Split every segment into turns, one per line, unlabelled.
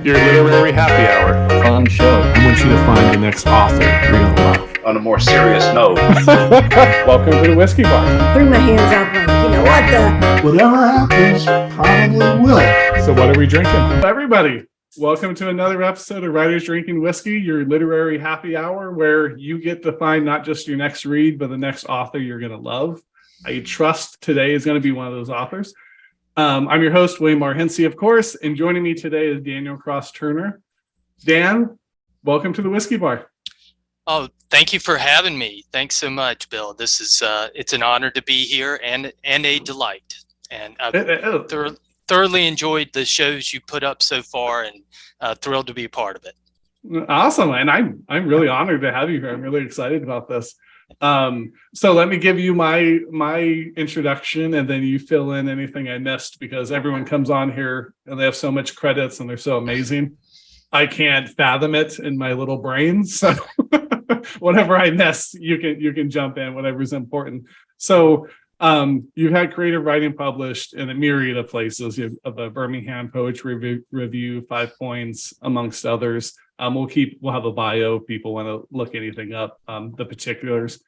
Your literary happy hour.
Fun show.
I want you to find the next author you're going to love.
On a more serious note.
Welcome to the Whiskey Bar.
Threw my hands up like, you know what the...
Whatever happens, probably will.
So what are we drinking? Everybody, welcome to another episode of Writers Drinking Whiskey, your literary happy hour, where you get to find not just your next read, but the next author you're going to love. I trust today is going to be one of those authors. I'm your host, William R. Hensey, of course, and joining me today is Daniel Cross Turner. Dan, welcome to the Whiskey Bar.
Oh, thank you for having me. Thanks so much, Bill. This is it's an honor to be here and a delight. And I've thoroughly enjoyed the shows you put up so far, and thrilled to be a part of it.
Awesome, and I'm really honored to have you here. I'm really excited about this. So let me give you my introduction, and then you fill in anything I missed, because everyone comes on here and they have so much credits and they're so amazing. I can't fathom it in my little brain. So whatever I miss, you can jump in, whatever's important. So you've had creative writing published in a myriad of places. You have the Birmingham Poetry Review, 5 Points, amongst others. We'll have a bio if people want to look anything up, the particulars.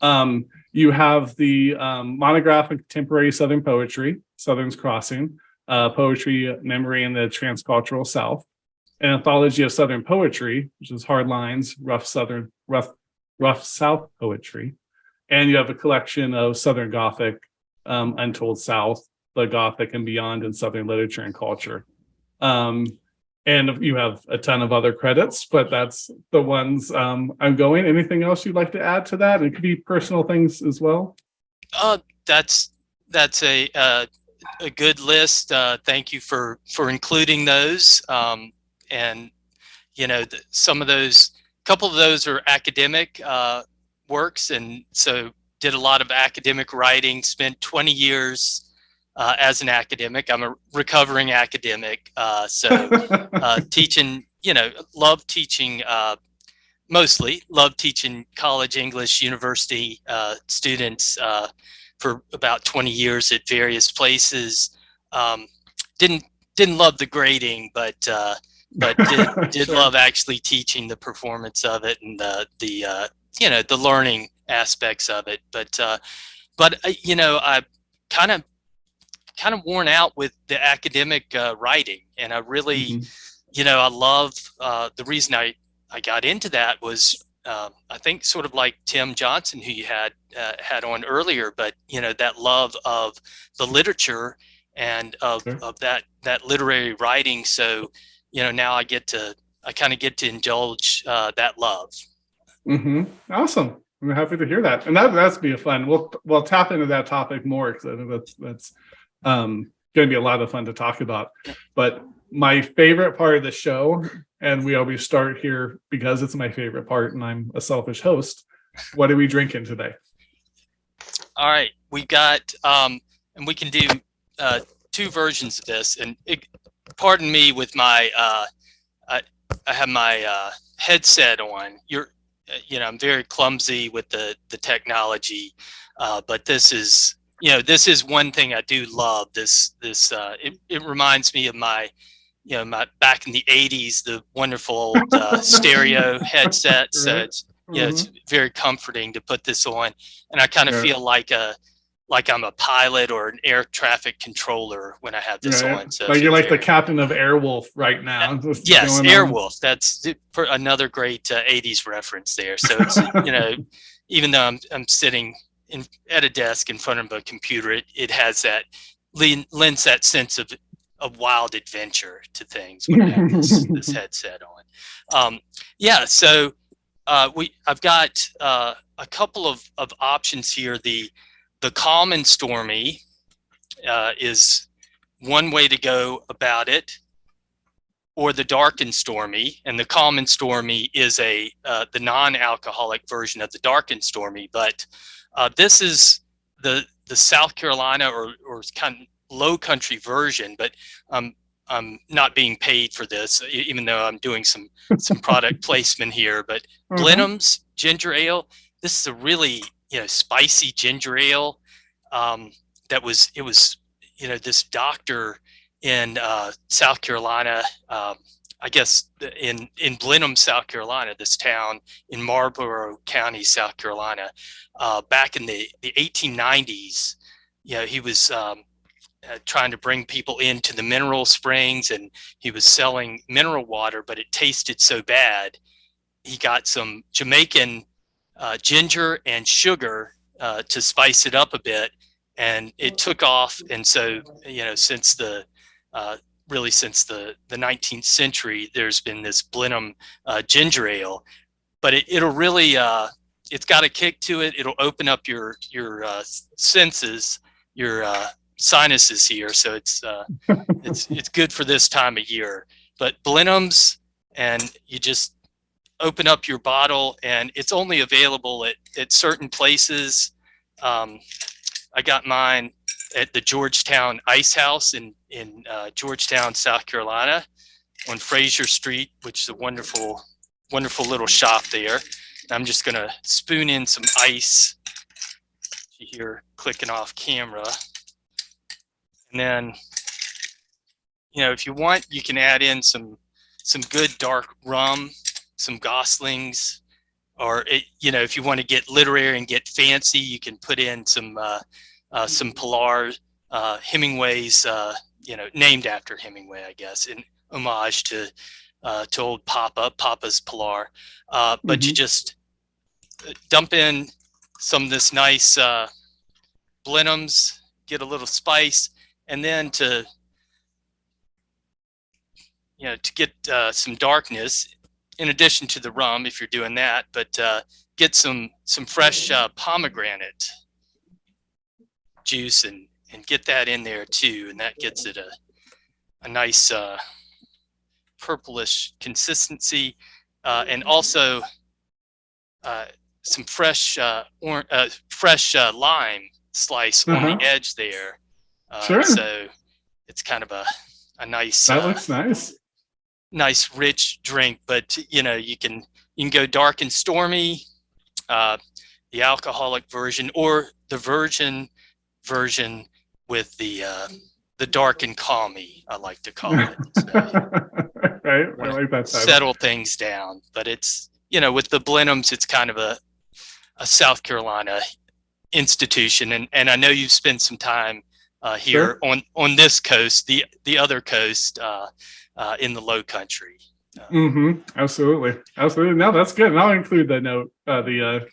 You have the monograph of contemporary Southern poetry, Southern's Crossing, Poetry, Memory in the Transcultural South, an anthology of Southern poetry, which is Hard Lines, Rough South poetry, and you have a collection of Southern Gothic, Untold South, the Gothic and beyond in Southern literature and culture. And you have a ton of other credits, but that's the ones I'm going. Anything else you'd like to add to that? It could be personal things as well.
That's a good list. Thank you for including those. And you know, couple of those are academic works, and so did a lot of academic writing. Spent 20 years as an academic. I'm a recovering academic, so teaching, love teaching, mostly love teaching college English, university students for about 20 years at various places. Didn't love the grading, but did
Sure.
love actually teaching the performance of it and the learning aspects of it. But I kind of worn out with the academic writing, and I really, I love the reason I got into that was I think sort of like Tim Johnson, who you had on earlier, but that love of the literature and of that literary writing. So now I kind of get to indulge that love.
Awesome. I'm happy to hear that, and that's be a fun. We'll tap into that topic more, because I think that's going to be a lot of fun to talk about. But my favorite part of the show, and we always start here because it's my favorite part, and I'm a selfish host. What are we drinking today?
All right, we got, and we can do two versions of this. And pardon me with my, I have my headset on. I'm very clumsy with the technology, but this is one thing I do love. It reminds me of my back in the 80s, the wonderful old stereo headset. Right. So it's very comforting to put this on, and I kind of feel like I'm a pilot or an air traffic controller when I have this on. So
you're like the captain of Airwolf right now.
Yes, Airwolf. That's another great 80s reference there. So it's even though I'm sitting at a desk in front of a computer, it has that lends that sense of wild adventure to things when I have this headset on. So I've got a couple of options here. The calm and stormy is one way to go about it, or the dark and stormy. And the calm and stormy is the non-alcoholic version of the dark and stormy. But this is the South Carolina or kind of low country version. But I'm not being paid for this, even though I'm doing some product placement here. But Blenheim's ginger ale. This is a really spicy ginger ale. It was this doctor in South Carolina I guess in Blenheim, South Carolina, this town in Marlborough County, South Carolina, back in the 1890s, he was trying to bring people into the mineral springs, and he was selling mineral water, but it tasted so bad. He got some Jamaican ginger and sugar to spice it up a bit, and it took off. And so, since the 19th century, there's been this Blenheim ginger ale, but it'll really, it's got a kick to it. It'll open up your senses, your sinuses here. So it's good for this time of year. But Blenheim's, and you just open up your bottle, and it's only available at certain places. I got mine at the Georgetown Ice House in Georgetown, South Carolina, on Fraser Street, which is a wonderful little shop there. And I'm just gonna spoon in some ice. You hear clicking off camera. And then, if you want, you can add in some good dark rum, some Goslings, or if you want to get literary and get fancy, you can put in some Pilar, Hemingway's, named after Hemingway, I guess, in homage to old Papa's Pilar. But you just dump in some of this nice Blenheim's, get a little spice, and then to get some darkness, in addition to the rum, if you're doing that, but get some fresh pomegranate juice and get that in there too, and that gets it a nice purplish consistency, and also some fresh lime slice on the edge there.
Sure.
So it's kind of a nice.
That looks nice.
Nice rich drink, but you can go dark and stormy, the alcoholic version, or the virgin version with the dark and calmy, I like to call it. So,
right, I like that.
Settle things down, but it's with the Blenheims, it's kind of a South Carolina institution, and I know you've spent some time here on this coast, the other coast. In the Low Country.
Absolutely. No, that's good. And I'll include the note, the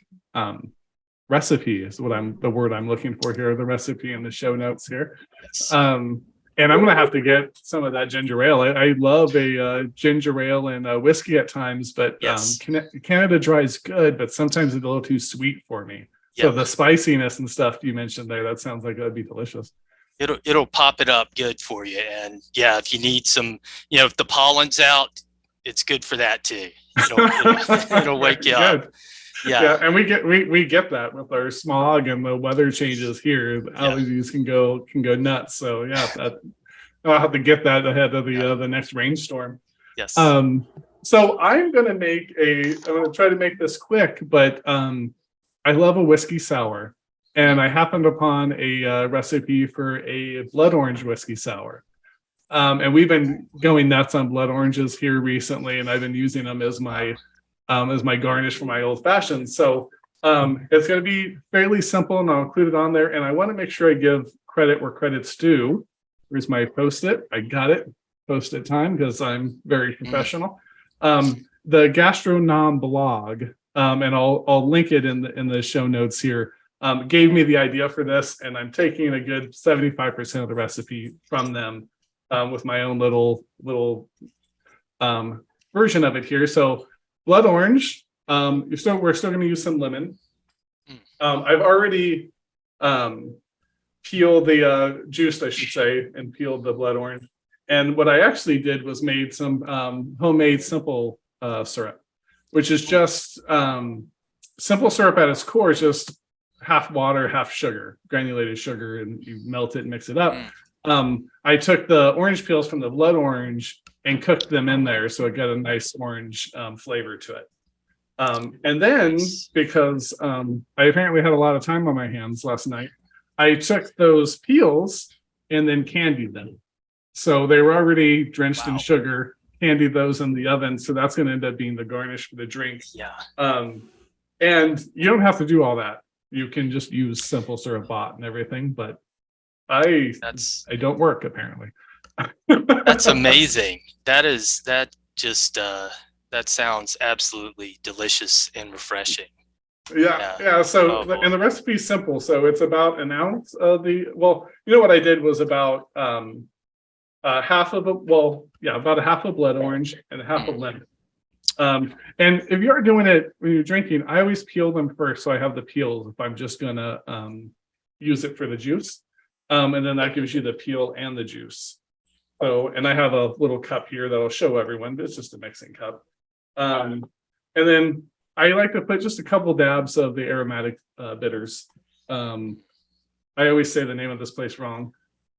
recipe is the word I'm looking for here, the recipe in the show notes here.
Yes.
And I'm going to have to get some of that ginger ale. I love a ginger ale and whiskey at times, but
yes.
Canada Dry is good, but sometimes it's a little too sweet for me. Yep. So the spiciness and stuff you mentioned there, that sounds like it would be delicious.
It'll pop it up good for you. And yeah, if you need some, if the pollen's out, it's good for that too. It'll wake you up. Yeah.
And we get that with our smog and the weather changes here. The allergies can go nuts. So I'll have to get that ahead of the next rainstorm.
Yes.
So I'm going to try to make this quick, but I love a whiskey sour. And I happened upon a recipe for a blood orange whiskey sour. And we've been going nuts on blood oranges here recently, and I've been using them as my garnish for my old fashioned. So it's going to be fairly simple, and I'll include it on there. And I want to make sure I give credit where credit's due. Here's my Post-it. I got it. Post-it time, because I'm very professional. The Gastronom blog, and I'll link it in the show notes here. Gave me the idea for this, and I'm taking a good 75% of the recipe from them with my own little version of it here. So blood orange, we're still going to use some lemon. I've already peeled the juiced, I should say, and peeled the blood orange. And what I actually did was made some homemade simple syrup, which is just simple syrup at its core, just half water, half sugar, granulated sugar, and you melt it and mix it up. I took the orange peels from the blood orange and cooked them in there, so it got a nice orange flavor to it. And then, because I apparently had a lot of time on my hands last night, I took those peels and then candied them. So they were already drenched in sugar, candy those in the oven. So that's going to end up being the garnish for the drink.
Yeah.
And you don't have to do all that. You can just use simple syrup bot and everything, but I don't work apparently.
That's amazing. That sounds absolutely delicious and refreshing.
Yeah. So, and the recipe is simple. So it's about an ounce of what I did was about about a half a blood orange and a half a lemon. And if you're doing it when you're drinking, I always peel them first, so I have the peels if I'm just gonna use it for the juice. And then that gives you the peel and the juice. So, and I have a little cup here that I'll show everyone, but it's just a mixing cup. And then I like to put just a couple dabs of the aromatic bitters. I always say the name of this place wrong.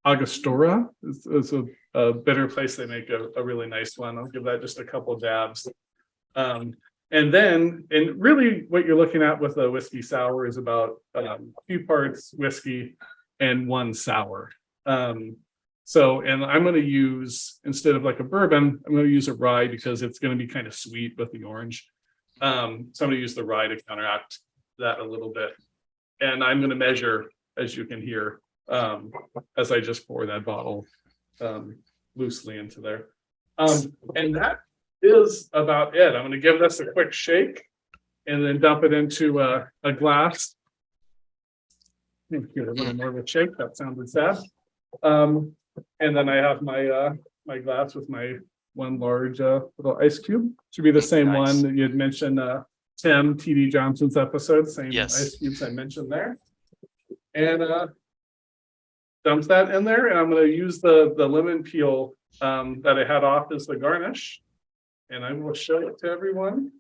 Angostura. It's a bitter place. They make a really nice one. I'll give that just a couple dabs. And really what you're looking at with a whiskey sour is about a few parts whiskey and one sour. And I'm going to use, instead of like a bourbon, I'm going to use a rye because it's going to be kind of sweet with the orange. So I'm going to use the rye to counteract that a little bit. And I'm going to measure, as you can hear, as I just pour that bottle loosely into there. And that is about it. I'm going to give this a quick shake and then dump it into a glass. Give it a little more of a shake. That sounded sad. And then I have my my glass with my one large little ice cube. Should be the same one that you had mentioned, Tim TD Johnson's episode. Same ice cubes I mentioned there. And dump that in there, and I'm going to use the lemon peel that I had off as the garnish, and I will show it to everyone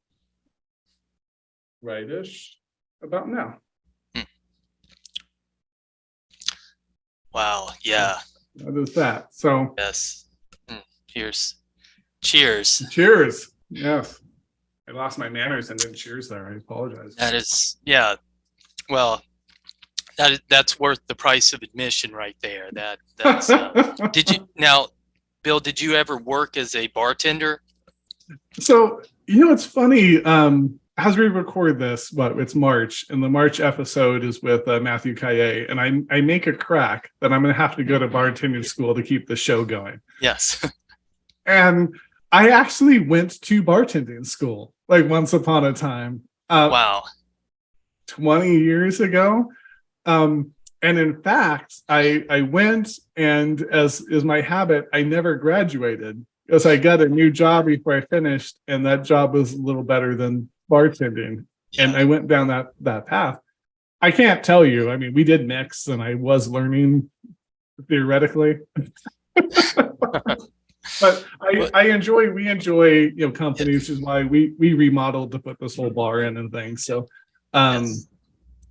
rightish about now.
Wow. Yeah.
What is that? So
yes. Cheers.
Cheers. Yes. I lost my manners and didn't cheers there. I apologize.
That is, well, that's worth the price of admission right there. That's Bill, did you ever work as a bartender?
So, it's funny, as we record this, it's March, and the March episode is with Matthew Kaye, and I make a crack that I'm going to have to go to bartending school to keep the show going.
Yes.
And I actually went to bartending school, like once upon a time.
Wow.
20 years ago. And in fact, I went, and as is my habit, I never graduated because I got a new job before I finished, and that job was a little better than bartending. Yeah. And I went down that path. I can't tell you. I mean, we did mix, and I was learning theoretically. But we enjoy, companies, which is why we remodeled to put this whole bar in and things. So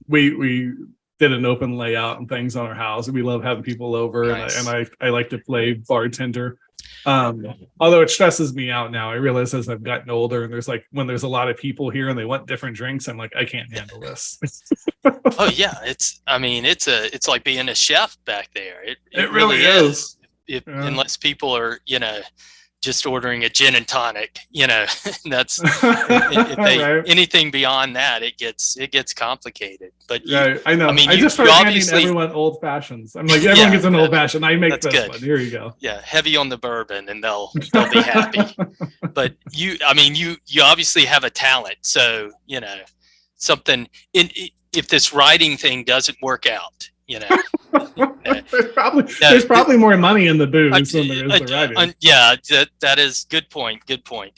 we did an open layout and things on our house, and we love having people over. Nice. and I like to play bartender. Although it stresses me out now. I realize as I've gotten older, and when there's a lot of people here and they want different drinks, I'm like, I can't handle this.
Oh yeah, it's like being a chef back there. It
really is.
Unless people are just ordering a gin and tonic, that's anything beyond that, it gets complicated. But
I know. I just started handing everyone old fashions. I'm like, everyone gets an old fashioned. I make this one. Here you go.
Yeah, heavy on the bourbon, and they'll be happy. But you obviously have a talent, so something. If this writing thing doesn't work out,
there's probably more money in the booze than there is the writing.
Yeah, that is good point.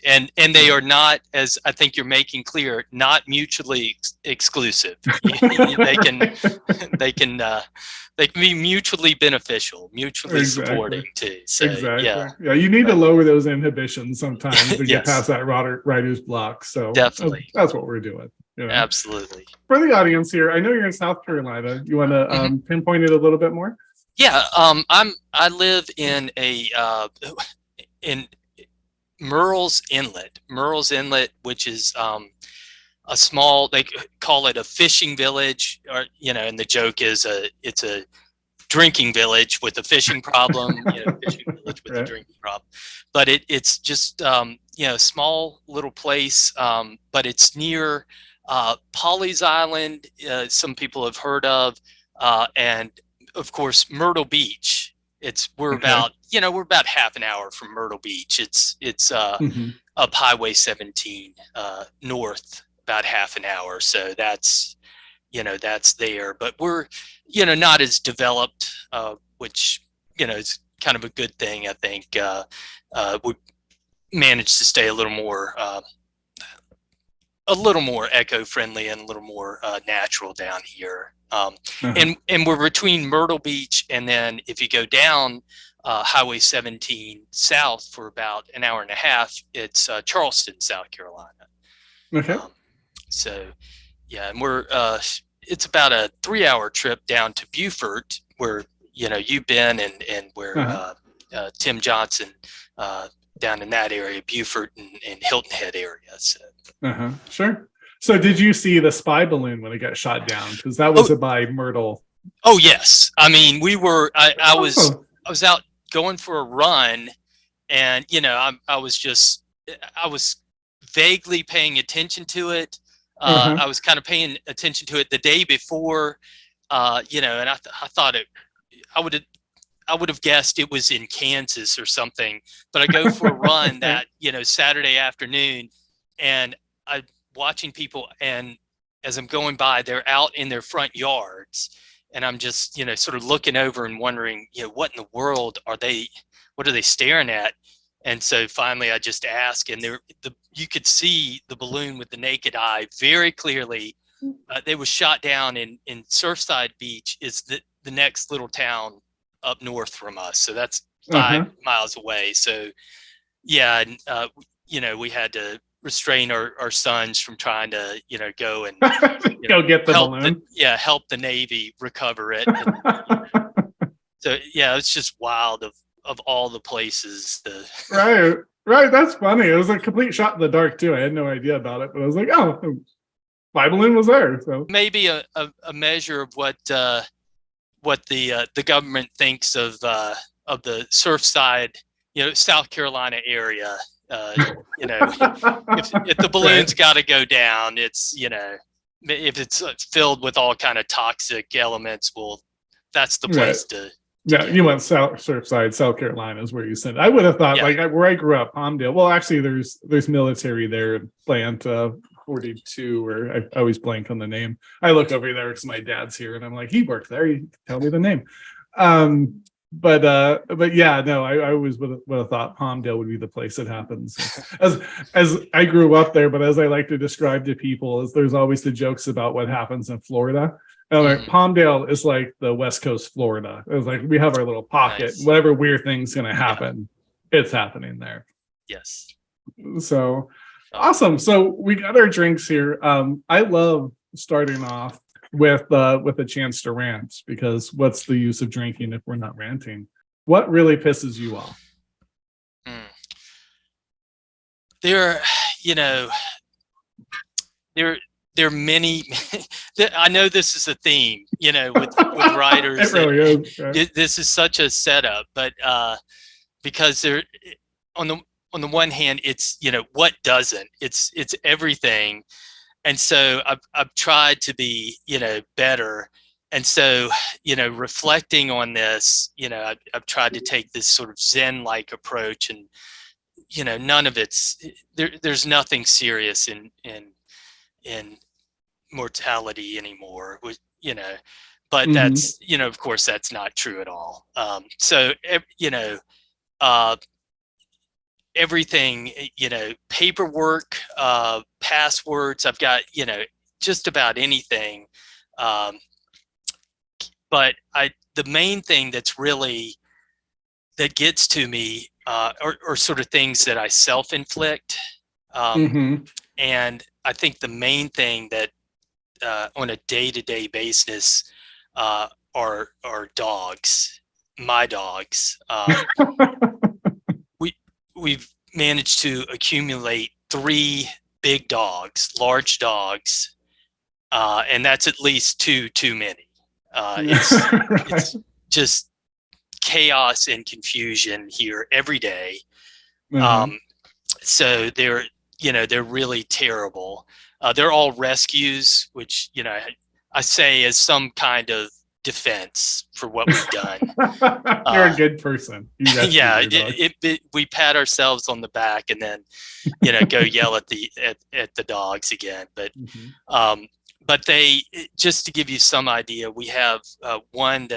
And they are not, as I think you're making clear, not mutually exclusive. They can be mutually beneficial, mutually supporting too. So,
exactly. Yeah, you need to lower those inhibitions sometimes to get past that writer's block. So
definitely,
that's what we're doing.
Absolutely.
For the audience here, I know you're in South Carolina. You want to pinpoint it a little bit more?
Yeah, I live in in Murrells Inlet, which is a small, they call it a fishing village, or and the joke is it's a drinking village with a fishing problem, fishing village with a
Right.
drinking problem. But it's just, small little place, but it's near Pawleys Island, some people have heard of, and of course, Myrtle Beach. We're
Okay.
about half an hour from Myrtle Beach. It's
Mhm.
up Highway 17 north about half an hour. So that's there, but we're, not as developed, which, is kind of a good thing. I think we managed to stay a little more eco-friendly and a little more natural down here.
Uh-huh.
And we're between Myrtle Beach and then if you go down Highway 17 south for about an hour and a half, it's Charleston, South Carolina.
Okay.
So yeah, and we're it's about a 3-hour trip down to Beaufort, where you've been, and where
Uh-huh.
Tim Johnson down in that area, Beaufort and Hilton Head area. So
Uh-huh. Sure. So did you see the spy balloon when it got shot down? Because that was by Myrtle.
oh yes, I mean I was
Oh.
I was out going for a run, and I was vaguely paying attention to it.
Uh-huh.
I was kind of paying attention to it the day before, and I thought I would have guessed it was in Kansas or something. But I go for a run that Saturday afternoon, and I'm watching people, and as I'm going by, they're out in their front yards, and I'm just sort of looking over and wondering, what in the world are they? What are they staring at? And so finally, I just asked, and you could see the balloon with the naked eye very clearly. They was shot down in Surfside Beach, is the next little town up north from us. So that's 5 miles away. So yeah, and we had to restrain our sons from trying to go and
Go get the balloon.
help the Navy recover it. And, so yeah, it's just wild of all the places.
Right. That's funny. It was a complete shot in the dark too. I had no idea about it, but I was like, oh, spy balloon was there. So
maybe a measure of what the government thinks of the Surfside, South Carolina area. If the balloon's got to go down, it's if it's filled with all kind of toxic elements, well, that's the place to.
Yeah, you went Surfside, South Carolina is where you sent it. I would have thought where I grew up, Palmdale. Well, actually, there's military there, Plant 42, or I always blank on the name. I look over there because my dad's here, and I'm like, he worked there. You tell me the name. But yeah, no, I always would have thought Palmdale would be the place it happens. As I grew up there, but as I like to describe to people, is there's always the jokes about what happens in Florida. And like Palmdale is like the West Coast Florida. It was like we have our little pocket.
Nice.
Whatever weird thing's gonna happen, it's happening there.
Yes.
So awesome. So we got our drinks here. I love starting off with a chance to rant, because what's the use of drinking if we're not ranting? What really pisses you off?
There are many. I know this is a theme, with writers.
It really is. Right?
This is such a setup, but because there, on the one hand, it's what doesn't. It's everything, and so I've tried to be better, and so reflecting on this, I've tried to take this sort of Zen-like approach, and none of it's there's nothing serious in mortality anymore, but that's of course that's not true at all. So everything, paperwork, passwords, I've got just about anything, but the main thing that gets to me are sort of things that I self-inflict. And I think the main thing that on a day-to-day basis are dogs, my dogs. We've managed to accumulate 3 big dogs, large dogs, and that's at least 2 too many. It's just chaos and confusion here every day.
Mhm.
So they're really terrible. They're all rescues, which, I say as some kind of defense for what we've done.
You're a good person. You rescued
Yeah,
your dog.
we pat ourselves on the back and then, go yell at the dogs again.
Mhm.
But just to give you some idea, we have one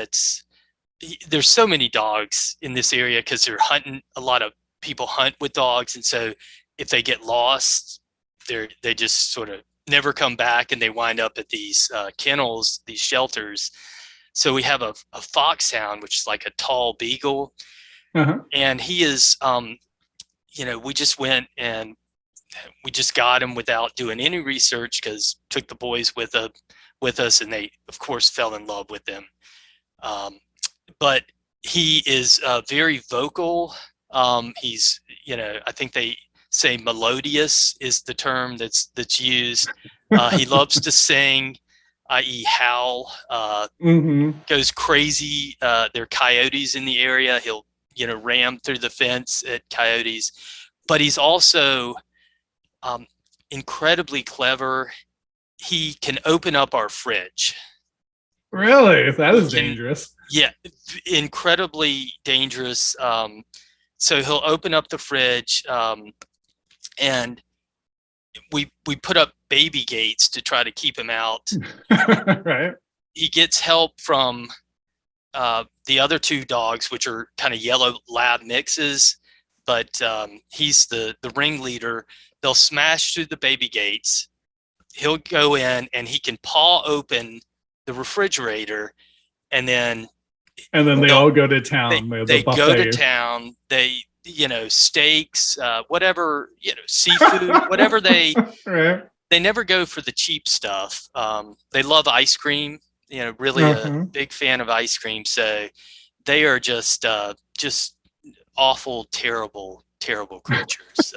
there's so many dogs in this area because they're hunting. A lot of people hunt with dogs, and so if they get lost, they just sort of never come back, and they wind up at these kennels, these shelters. So we have a foxhound, which is like a tall beagle,
Uh-huh.
and he is, we just went and we just got him without doing any research because took the boys with us, and they of course fell in love with him. But he is very vocal. He's, I think they say melodious is the term that's used. He loves to sing, i.e. howl,
Mm-hmm.
goes crazy. There are coyotes in the area. He'll, ram through the fence at coyotes. But he's also incredibly clever. He can open up our fridge.
Really? That is dangerous.
Yeah, incredibly dangerous. So he'll open up the fridge, and we put up baby gates to try to keep him out.
Right.
He gets help from the other two dogs, which are kind of yellow lab mixes, but he's the ringleader. They'll smash through the baby gates. He'll go in and he can paw open the refrigerator, and then
they all go to town.
They go to town. They, steaks, whatever, seafood, whatever
Right.
they never go for the cheap stuff. They love ice cream, really a big fan of ice cream. So they are just awful, terrible creatures.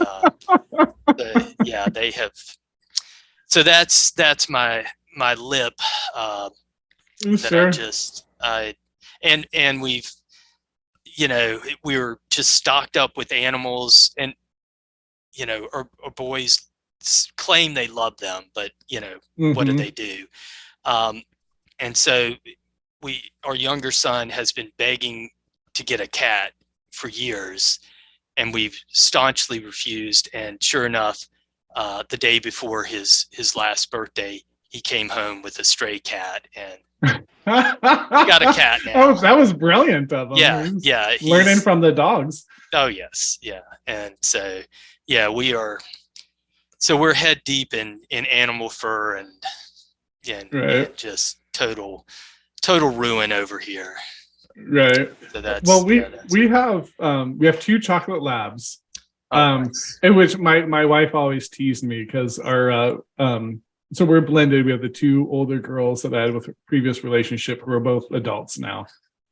They have. So that's my lip.
Sure.
And we've, we were just stocked up with animals, and, our boys claim they love them, but, what do they do? And so our younger son has been begging to get a cat for years, and we've staunchly refused. And sure enough, the day before his last birthday, he came home with a stray cat, and got a cat now.
Oh, that was brilliant of him.
Yeah.
Learning from the dogs.
Oh yes, yeah. And so we're head deep in animal fur and
Right.
just total ruin over here.
Right.
So that's
we have two chocolate labs.
Nice.
In which my wife always teased me because our so we're blended. We have the two older girls that I had with a previous relationship who are both adults now,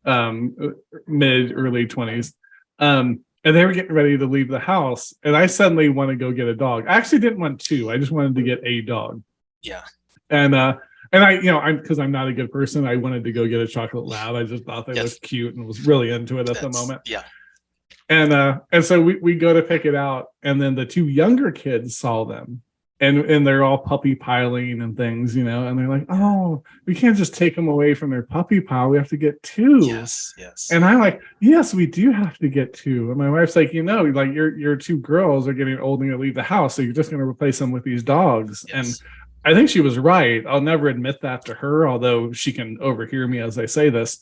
early 20s. And they were getting ready to leave the house, and I suddenly want to go get a dog. I actually didn't want two. I just wanted to get a dog.
Yeah.
And I, because I'm not a good person, I wanted to go get a chocolate lab. I just thought they looked cute and was really into it at the moment.
Yeah.
And so we go to pick it out, and then the two younger kids saw them, and they're all puppy piling and things, and they're like, oh, we can't just take them away from their puppy pile. We have to get two.
Yes.
And I'm like, yes, we do have to get two. And my wife's like, like your two girls are getting old and gonna leave the house, so you're just gonna replace them with these dogs.
Yes.
And I think she was right. I'll never admit that to her, although she can overhear me as I say this.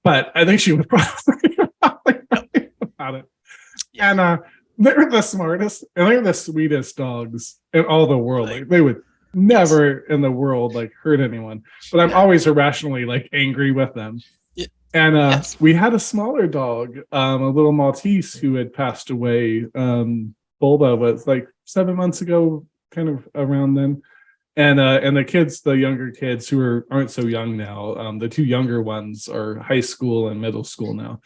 But I think she was probably right about it.
Yeah.
And they're the smartest and they're the sweetest dogs in all the world. Like, they would never in the world hurt anyone. But I'm always irrationally angry with them.
Yeah.
And we had a smaller dog, a little Maltese who had passed away. Bulba was 7 months ago, kind of around then. And the kids, the younger kids who aren't so young now, the two younger ones are high school and middle school now.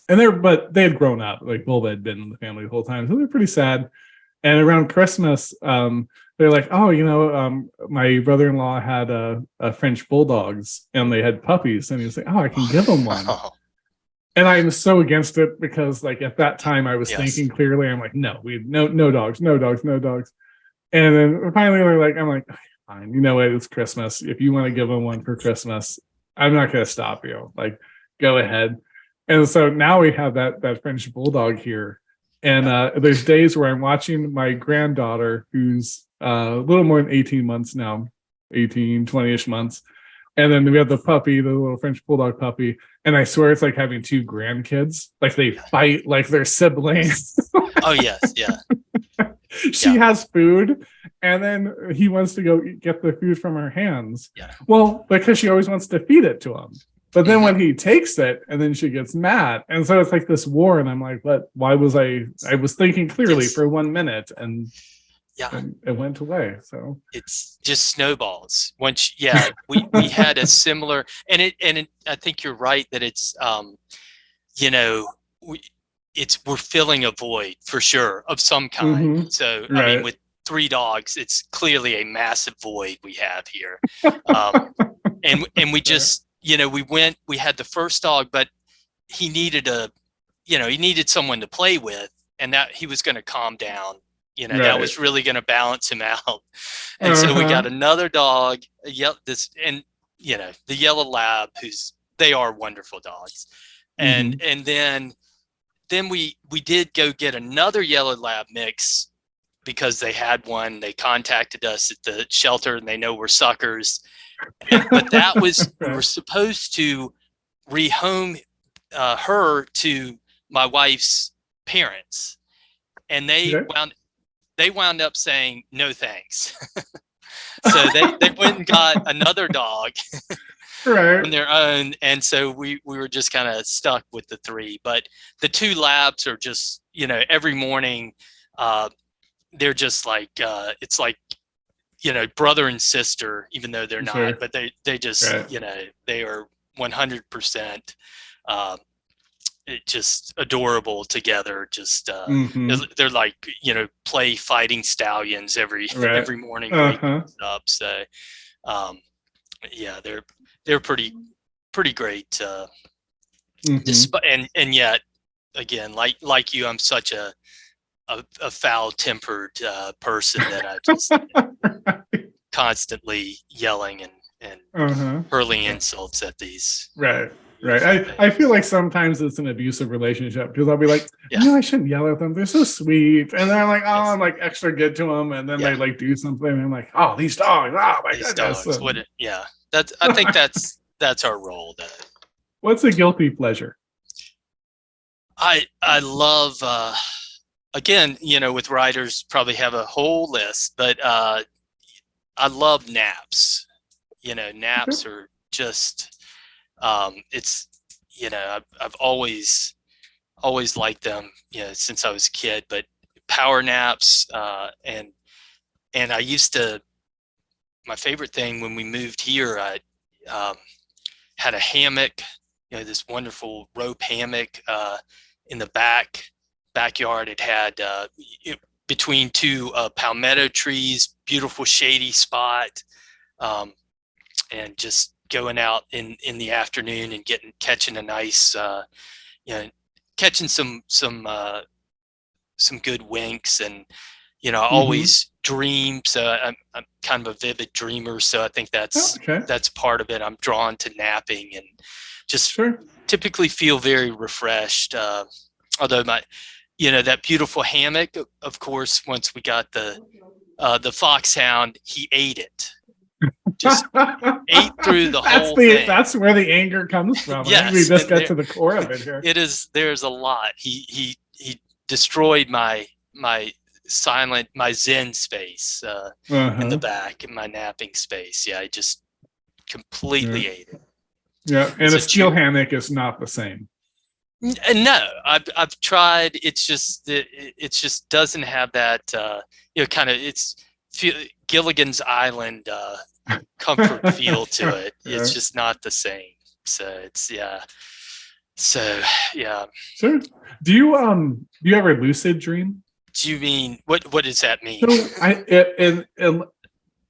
And they had grown up. Bulba had been in the family the whole time, so they're pretty sad. And around Christmas, they're like, oh, my brother-in-law had a French bulldogs and they had puppies, and he's like, oh, I can give them one.
Oh,
And I'm so against it because, like, at that time I was
yes.
thinking clearly. I'm like, no, no dogs, no dogs, no dogs. And then finally I'm like, fine, you know what? It's Christmas. If you want to give them one for Christmas, I'm not going to stop you. Like, go ahead. And so now we have that French bulldog here. And there's days where I'm watching my granddaughter, who's a little more than 18 months now, 18, 20-ish months. And then we have the puppy, the little French bulldog puppy. And I swear it's like having two grandkids. Like, they fight like they're siblings.
Oh, yes. Yeah.
She has food, and then he wants to go get the food from her hands.
Yeah.
Well, because she always wants to feed it to him. But then when he takes it, and then she gets mad. And so it's like this war. And I'm like, what? Why was I was thinking clearly for 1 minute, and it went away. So
it's just snowballs. Once, we had a similar, and I think you're right that it's, we're filling a void for sure of some kind.
Mm-hmm.
So
Right.
I mean, with 3 dogs, it's clearly a massive void we have here. And we just, we had the first dog, but he needed someone to play with, and that he was going to calm down. That
Right.
was really going to balance him out. And so we got another dog, the yellow lab, they are wonderful dogs. And then we did go get another yellow lab mix because they had one. They contacted us at the shelter, and they know we're suckers. But that was, we were supposed to rehome her to my wife's parents, and they wound up saying no thanks. So they went and got another dog
right.
on their own, and so we were just kind of stuck with the 3. But the 2 labs are just, every morning, they're just like, it's like, brother and sister, even though they're not.
Sure.
But they just,
Right.
they are 100% just adorable together. Just
Mhm.
they're like, play fighting stallions every
Right.
morning
Uh-huh.
up. So they're pretty great.
Mhm.
And yet again, like you, I'm such a foul-tempered person that I just constantly yelling and
Uh-huh.
hurling insults at these.
Right. I feel like sometimes it's an abusive relationship, because I'll be like, I shouldn't yell at them. They're so sweet. And then I'm like, oh, I'm like extra good to them. And then they like do something. And I'm like, oh, these dogs. Oh my
These
goodness.
dogs. I think that's our role.
What's a guilty pleasure?
I love, again, with writers probably have a whole list, but I love naps. Naps are just, it's, I've always liked them, since I was a kid. But power naps, and I used to, my favorite thing when we moved here, I had a hammock, this wonderful rope hammock in the backyard. It had between 2 palmetto trees, beautiful shady spot, and just going out in the afternoon and catching a nice, catching some good winks. And I always dream, so I'm kind of a vivid dreamer. So I think that's part of it. I'm drawn to napping and just typically feel very refreshed. Although that beautiful hammock, of course, once we got the foxhound, he ate it. Just ate through the whole thing.
That's where the anger comes from.
Yes,
I think we just got to the core of it here.
There's a lot. He destroyed my Zen space in the back, in my napping space. I just completely ate it.
Yeah, and a steel hammock is not the same.
No, I've tried. It's just doesn't have that kind of, it's Gilligan's Island comfort feel to it. It's just not the same. So it's Sure.
Do you ever lucid dream?
Do you mean what does that mean?
So and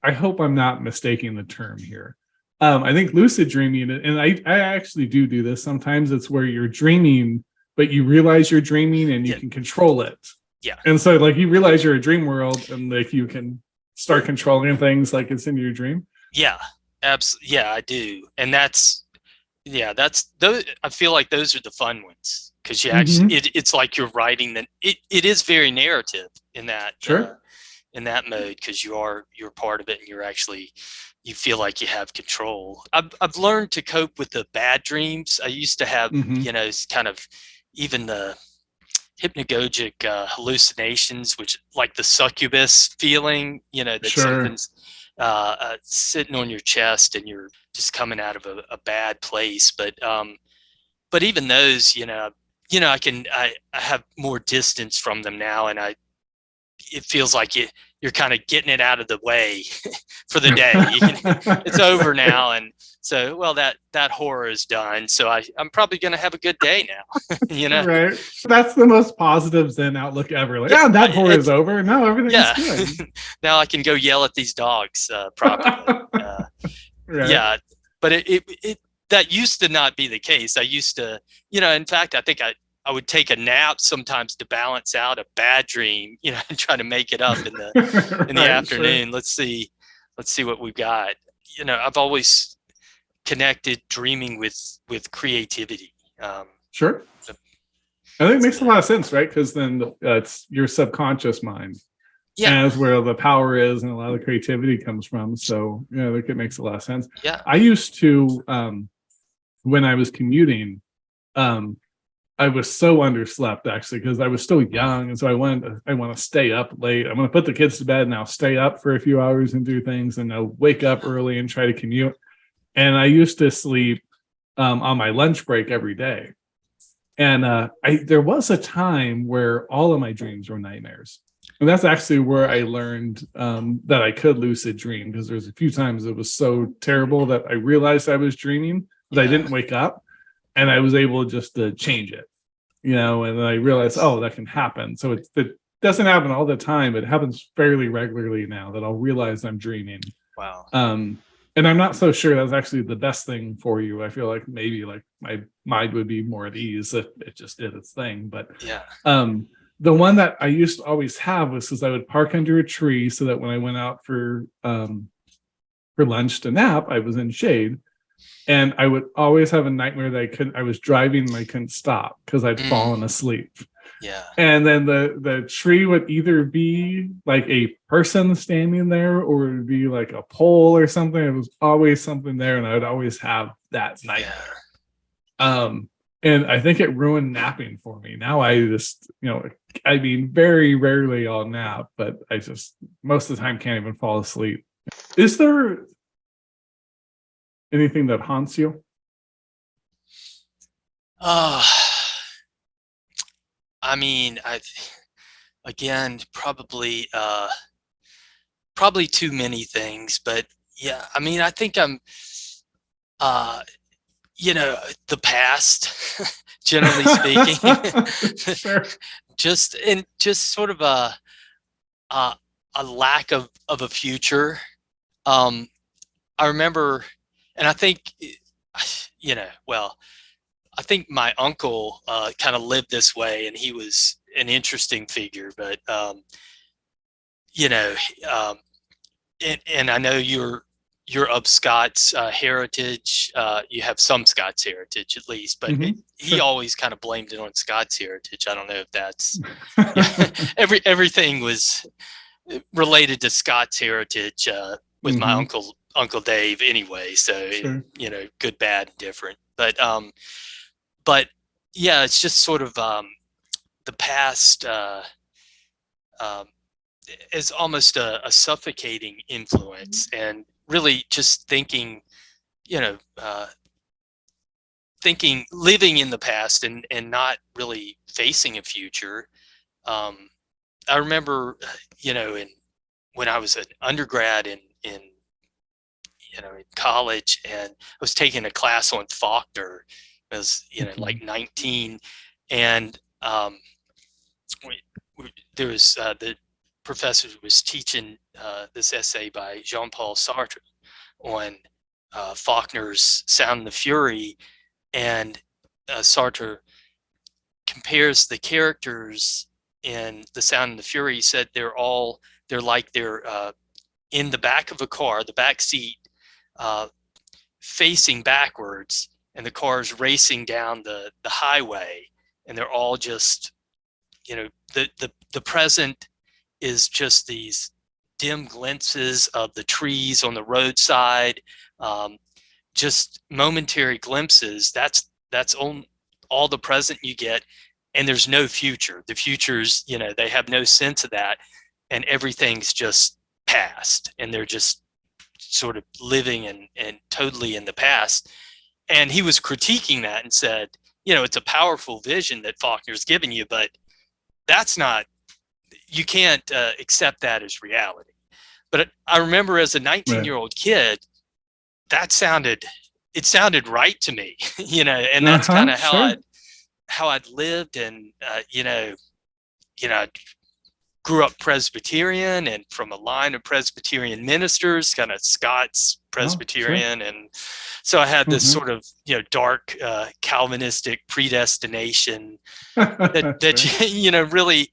I hope I'm not mistaking the term here. I think lucid dreaming, and I actually do this sometimes. It's where you're dreaming, but you realize you're dreaming and you
Yeah.
can control it.
Yeah.
And so like you realize you're a dream world and like you can start controlling things like it's in your dream.
Yeah, absolutely. Yeah, I do. And that's those. I feel like those are the fun ones because you actually it's like you're writing that. It is very narrative in that
Sure.
in that mode because you're part of it and you feel like you have control. I've learned to cope with the bad dreams. I used to have kind of even the hypnagogic hallucinations, which like the succubus feeling, that something's sitting on your chest and you're just coming out of a bad place. But even those, I have more distance from them now, and it feels like you're kind of getting it out of the way for the day. It's over now, and so that horror is done. So I'm probably going to have a good day now.
Right. That's the most positive Zen outlook ever. Like, that horror is over. No, everything's good.
Now I can go yell at these dogs properly.
Right.
Yeah, but it that used to not be the case. I used to, in fact, I think I would take a nap sometimes to balance out a bad dream, and try to make it up in the
Right,
afternoon. Sure. Let's see what we've got. I've always connected dreaming with creativity.
Sure. I think it makes a lot of sense, right? Because then it's your subconscious mind. Yeah. As where the power is and a lot of the creativity comes from. So, I think it makes a lot of sense.
Yeah.
I used to, when I was commuting, I was so underslept actually because I was still young, and so I want to stay up late. I'm going to put the kids to bed and I'll stay up for a few hours and do things, and I'll wake up early and try to commute. And I used to sleep on my lunch break every day, and there was a time where all of my dreams were nightmares, and that's actually where I learned that I could lucid dream, because there's a few times it was so terrible that I realized I was dreaming, but I didn't wake up. And I was able just to change it, and then I realized, that can happen. So it doesn't happen all the time. It happens fairly regularly now that I'll realize I'm dreaming.
Wow.
And I'm not so sure that's actually the best thing for you. I feel like maybe like my mind would be more at ease if it just did its thing. But the one that I used to always have was because I would park under a tree so that when I went out for lunch to nap, I was in shade. And I would always have a nightmare that I was driving and I couldn't stop because I'd fallen asleep.
Yeah.
And then the tree would either be like a person standing there or it would be like a pole or something. It was always something there, and I would always have that nightmare. And I think it ruined napping for me. Now I just, very rarely I'll nap, but I just most of the time can't even fall asleep. Is there anything that haunts you?
I mean, probably too many things, but yeah, I mean, I think I'm, the past, generally speaking,
Sure.
just sort of a lack of a future. I remember. And I think, I think my uncle kind of lived this way, and he was an interesting figure. But, and I know you're of Scots heritage. You have some Scots heritage at least, but he always kind of blamed it on Scots heritage. I don't know if that's everything was related to Scots heritage with my Uncle Dave anyway, so
Sure.
Good, bad, different, but yeah, it's just sort of the past is almost a suffocating influence, and really just thinking, living in the past and not really facing a future. I remember, when I was an undergrad in college, and I was taking a class on Faulkner. I was, like 19, and there was the professor who was teaching this essay by Jean-Paul Sartre on Faulkner's Sound and the Fury, and Sartre compares the characters in The Sound and the Fury. He said they're in the back of a car, the back seat, facing backwards, and the car's racing down the highway, and they're all just, the present is just these dim glimpses of the trees on the roadside, just momentary glimpses. That's all the present you get, and there's no future. The future's, they have no sense of that, and everything's just past, and they're just sort of living and totally in the past. And he was critiquing that and said, it's a powerful vision that Faulkner's given you, but you can't accept that as reality. But I remember as a 19-year-old kid, it sounded right to me, and that's kind of how I'd lived. And, I grew up Presbyterian and from a line of Presbyterian ministers, kind of Scots Presbyterian. And so I had this sort of, dark Calvinistic predestination that really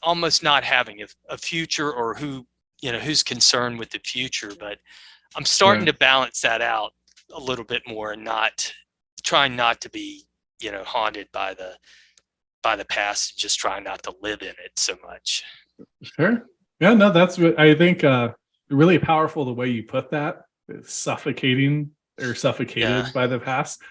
almost not having a future, or who's concerned with the future. But I'm starting to balance that out a little bit more, and trying not to be, haunted by the past, and just trying not to live in it so much.
Sure. Yeah, no, that's what I think really powerful, the way you put that. It's suffocated by the past.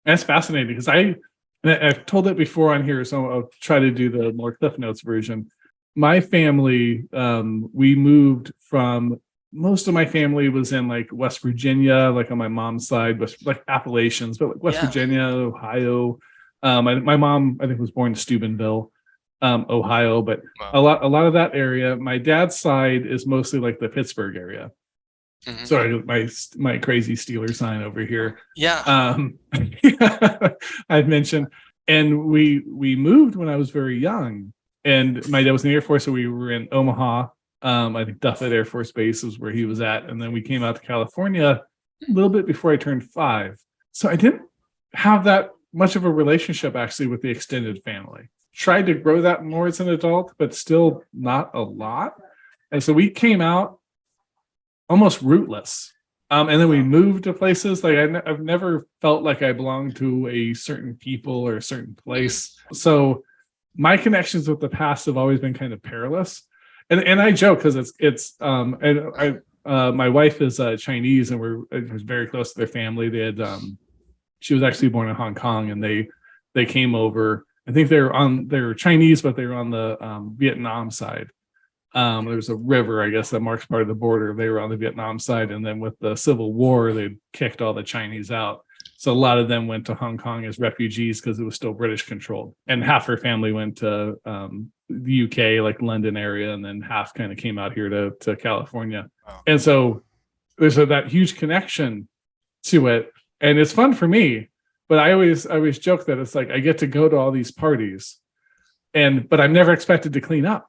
And it's fascinating because I've told it before on here, so I'll try to do the more Cliff Notes version. My family, we moved from, most of my family was in like West Virginia, like on my mom's side, like Appalachians, but like West Virginia, Ohio. My mom, I think, was born in Steubenville, Ohio, but a lot of that area. My dad's side is mostly like the Pittsburgh area. Mm-hmm. Sorry, my crazy Steeler sign over here.
Yeah.
I've mentioned, and we moved when I was very young, and my dad was in the Air Force, so we were in Omaha. I think Duffet Air Force Base was where he was at, and then we came out to California a little bit before I turned 5. So I didn't have that much of a relationship actually with the extended family. Tried to grow that more as an adult, but still not a lot. And so we came out almost rootless. And then we moved to places like I've never felt like I belonged to a certain people or a certain place. So my connections with the past have always been kind of perilous. And I joke because my wife is Chinese, and we're very close to their family. They had she was actually born in Hong Kong, and they came over. I think they were Chinese, but they were on the Vietnam side. There's a river, I guess, that marks part of the border. They were on the Vietnam side, and then with the Civil War, they kicked all the Chinese out. So a lot of them went to Hong Kong as refugees because it was still British controlled. And half her family went to the UK, like London area, and then half kind of came out here to California. Wow. And so there's that huge connection to it. And it's fun for me, but I always joke that it's like I get to go to all these parties, but I'm never expected to clean up.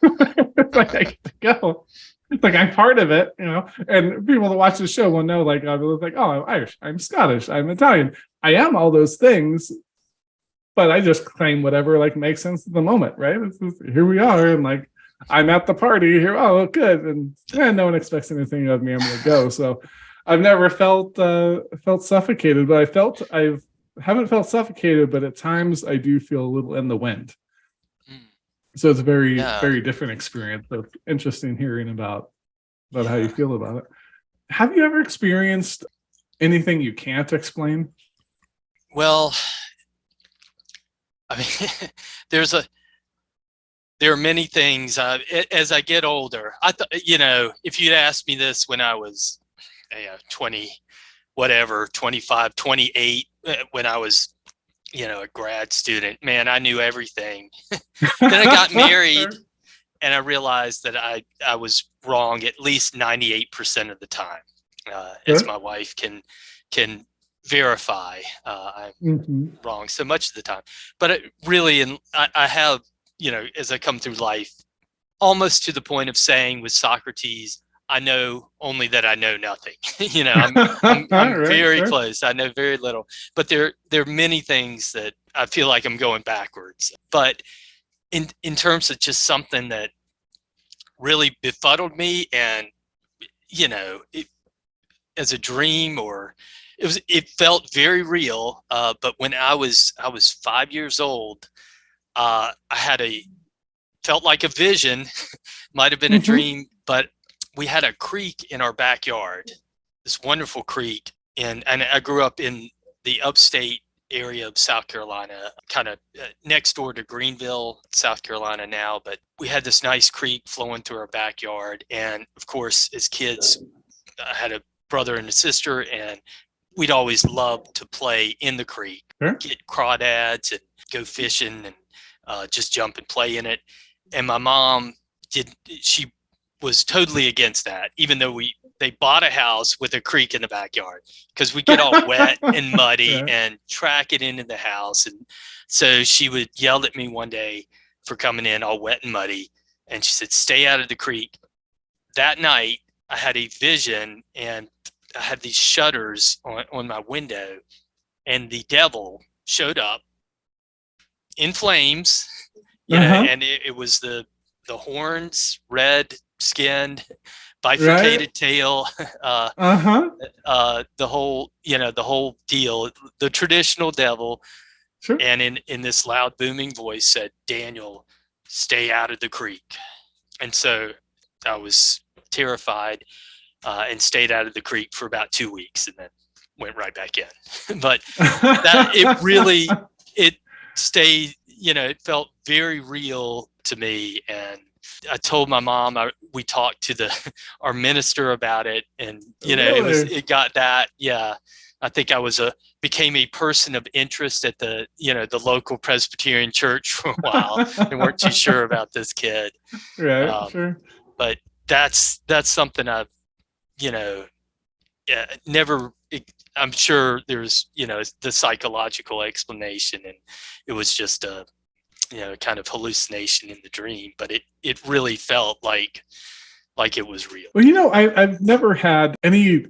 It's like I get to go. It's like I'm part of it, and people that watch the show will know, like, I'm like, oh, I'm Irish, I'm Scottish, I'm Italian. I am all those things, but I just claim whatever like makes sense at the moment, right? Here we are, and like I'm at the party here. Oh, good, and no one expects anything of me. I'm gonna go. So I've never felt suffocated, but I haven't felt suffocated, but at times I do feel a little in the wind. So it's a very, very different experience. So it's interesting hearing about how you feel about it. Have you ever experienced anything you can't explain?
Well, I mean, there are many things. As I get older, if you'd asked me this when I was 20, whatever, 25, 28, when I was a grad student, man, I knew everything. Then I got married and I realized that I was wrong at least 98% of the time, as my wife can verify. I'm wrong so much of the time, but I have as I come through life, almost to the point of saying with Socrates, I know only that I know nothing. I'm
Right,
very
sure.
close. I know very little, but there are many things that I feel like I'm going backwards. But in terms of just something that really befuddled me, and it, as a dream, or it felt very real. But when I was 5 years old, I had felt like a vision, might have been a
Mhm.
dream, but we had a creek in our backyard, this wonderful creek. And I grew up in the upstate area of South Carolina, kind of next door to Greenville, South Carolina now. But we had this nice creek flowing through our backyard. And of course, as kids, I had a brother and a sister, and we'd always loved to play in the creek,
Sure.
get crawdads and go fishing and just jump and play in it. And my mom she was totally against that, even though they bought a house with a creek in the backyard, because we get all wet and muddy
Right.
and track it into the house. And so she would yell at me one day for coming in all wet and muddy, and she said, "Stay out of the creek." That night, I had a vision, and I had these shutters on my window, and the devil showed up in flames,
Uh-huh.
and it was the horns, red skinned,
Right.
bifurcated tail,
Uh-huh.
the whole deal, the traditional devil.
Sure.
And in this loud booming voice said, "Daniel, stay out of the creek." And so I was terrified, and stayed out of the creek for about 2 weeks, and then went right back in. But that it stayed, it felt very real to me. And I told my mom, we talked to our minister about it, and
Really?
it got that. Yeah, I think I became a person of interest at the local Presbyterian church for a while. They weren't too sure about this kid.
Right,
um,
sure.
but that's something I've never. I'm sure there's the psychological explanation, and it was just a kind of hallucination in the dream, but it really felt like it was real.
Well, I've never had any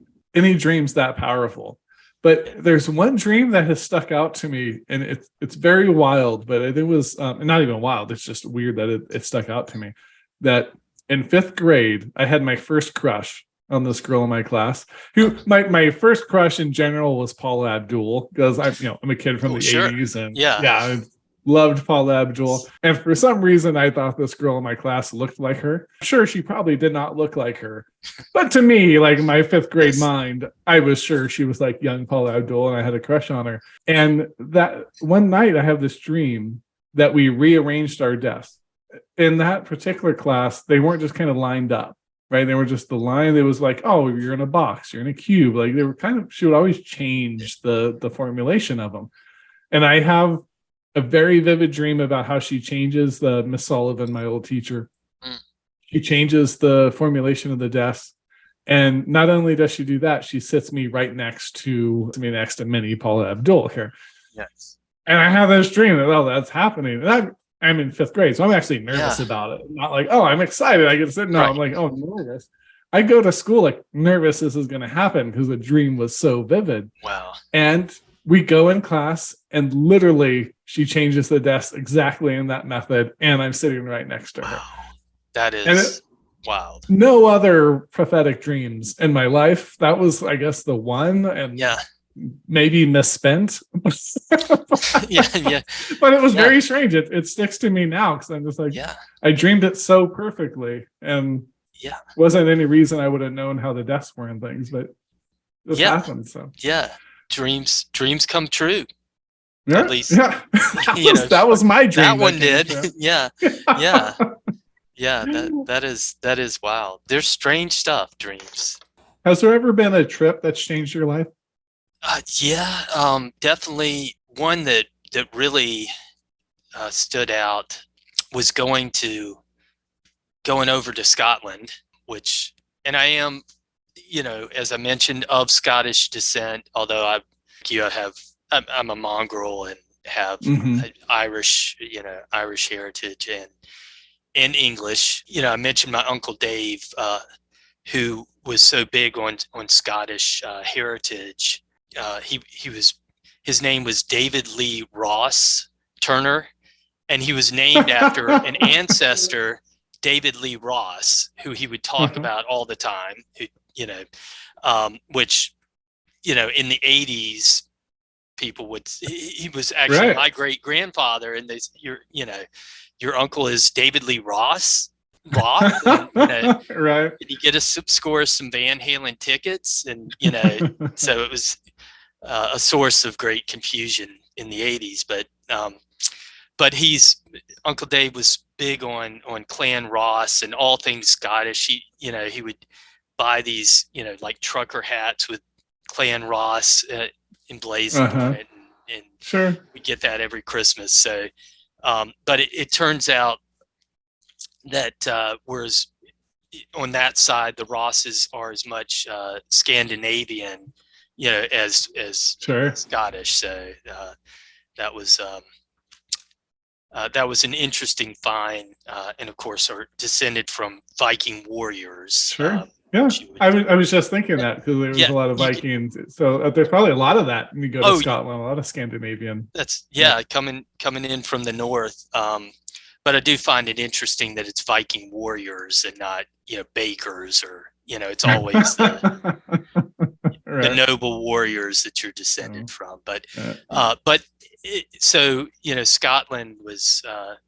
dreams that powerful, but there's one dream that has stuck out to me, and it's very wild, but it was not even wild. It's just weird that it stuck out to me. That in fifth grade, I had my first crush on this girl in my class. Who my first crush in general was Paula Abdul, because I'm a kid from
Oh,
the
sure.
'80s, and
Yeah.
I loved Paula Abdul. And for some reason, I thought this girl in my class looked like her. Sure, she probably did not look like her. But to me, like my fifth grade
Yes.
mind, I was sure she was like young Paula Abdul, and I had a crush on her. And that one night, I have this dream that we rearranged our desks. In that particular class, they weren't just kind of lined up, right? They were just the line. It was like, oh, you're in a box, you're in a cube. Like they were she would always change the formulation of them. And I have a very vivid dream about how she changes Miss Sullivan, my old teacher.
Mm.
She changes the formulation of the desk. And not only does she do that, she sits me right next to mini Paula Abdul here.
Yes.
And I have this dream that, that's happening. And I'm in fifth grade, so I'm actually nervous about it. Not like, oh, I'm excited, I get to sit. No,
Right.
I'm like, oh, I'm nervous. I go to school like nervous this is going to happen because the dream was so vivid.
Wow.
And we go in class, and literally she changes the desk exactly in that method, and I'm sitting right next to her.
Wow. That
And
is wild.
No other prophetic dreams in my life. That was, I guess, the one, and
Yeah.
maybe misspent.
Yeah.
But it was very strange. It sticks to me now because I'm just like, I dreamed it so perfectly, and wasn't any reason I would have known how the desks were and things, but this happened. So
dreams come true.
yeah,
At least
that was my dream.
That one did. Yeah. That is wild. There's strange stuff, dreams.
Has there ever been a trip that's changed your life?
Definitely one that really stood out was going over to Scotland, and I am, as I mentioned, of Scottish descent, although I'm a mongrel have
Mhm.
Irish, Irish heritage and English. I mentioned my Uncle Dave, who was so big on Scottish heritage. His name was David Lee Ross Turner, and he was named after an ancestor, David Lee Ross, who he would talk
Uh-huh.
about all the time. Which in the 80s, people would. He was actually
Right.
my great grandfather, and your uncle is David Lee Ross. Roth, and,
Right.
did he get us score some Van Halen tickets? And so it was a source of great confusion in the 80s. But Uncle Dave was big on Clan Ross and all things Scottish. He would buy these like trucker hats with Clan Ross emblazoned on
Uh-huh.
it, and
Sure.
we get that every Christmas. So, but it turns out that whereas on that side, the Rosses are as much Scandinavian, as
Sure.
Scottish. So that was an interesting find, and of course, are descended from Viking warriors.
Sure. Yeah. I was just thinking that because there was
Yeah,
a lot of
you
Vikings. So there's probably a lot of that when you go to
Oh,
Scotland, a lot of Scandinavian.
That's coming in from the north. But I do find it interesting that it's Viking warriors and not bakers, or it's always the
Right.
noble warriors that you're descended from. But
Uh,
so Scotland was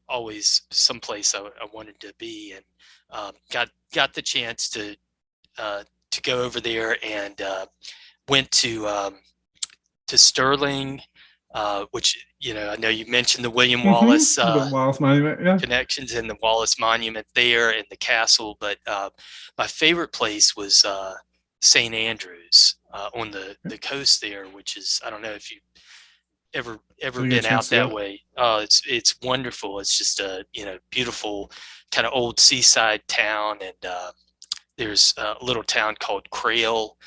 always someplace I wanted to be, and got the chance to go over there, and went to Stirling, which I know you mentioned the William Wallace
the Wallace Monument. Yeah.
connections and the Wallace Monument there and the castle, but my favorite place was St. Andrews on the coast there, which is, I don't know if you ever
Didn't get a
been out
chance to
that
go.
way. It's wonderful. It's just a beautiful kind of old seaside town, and there's a little town called Crail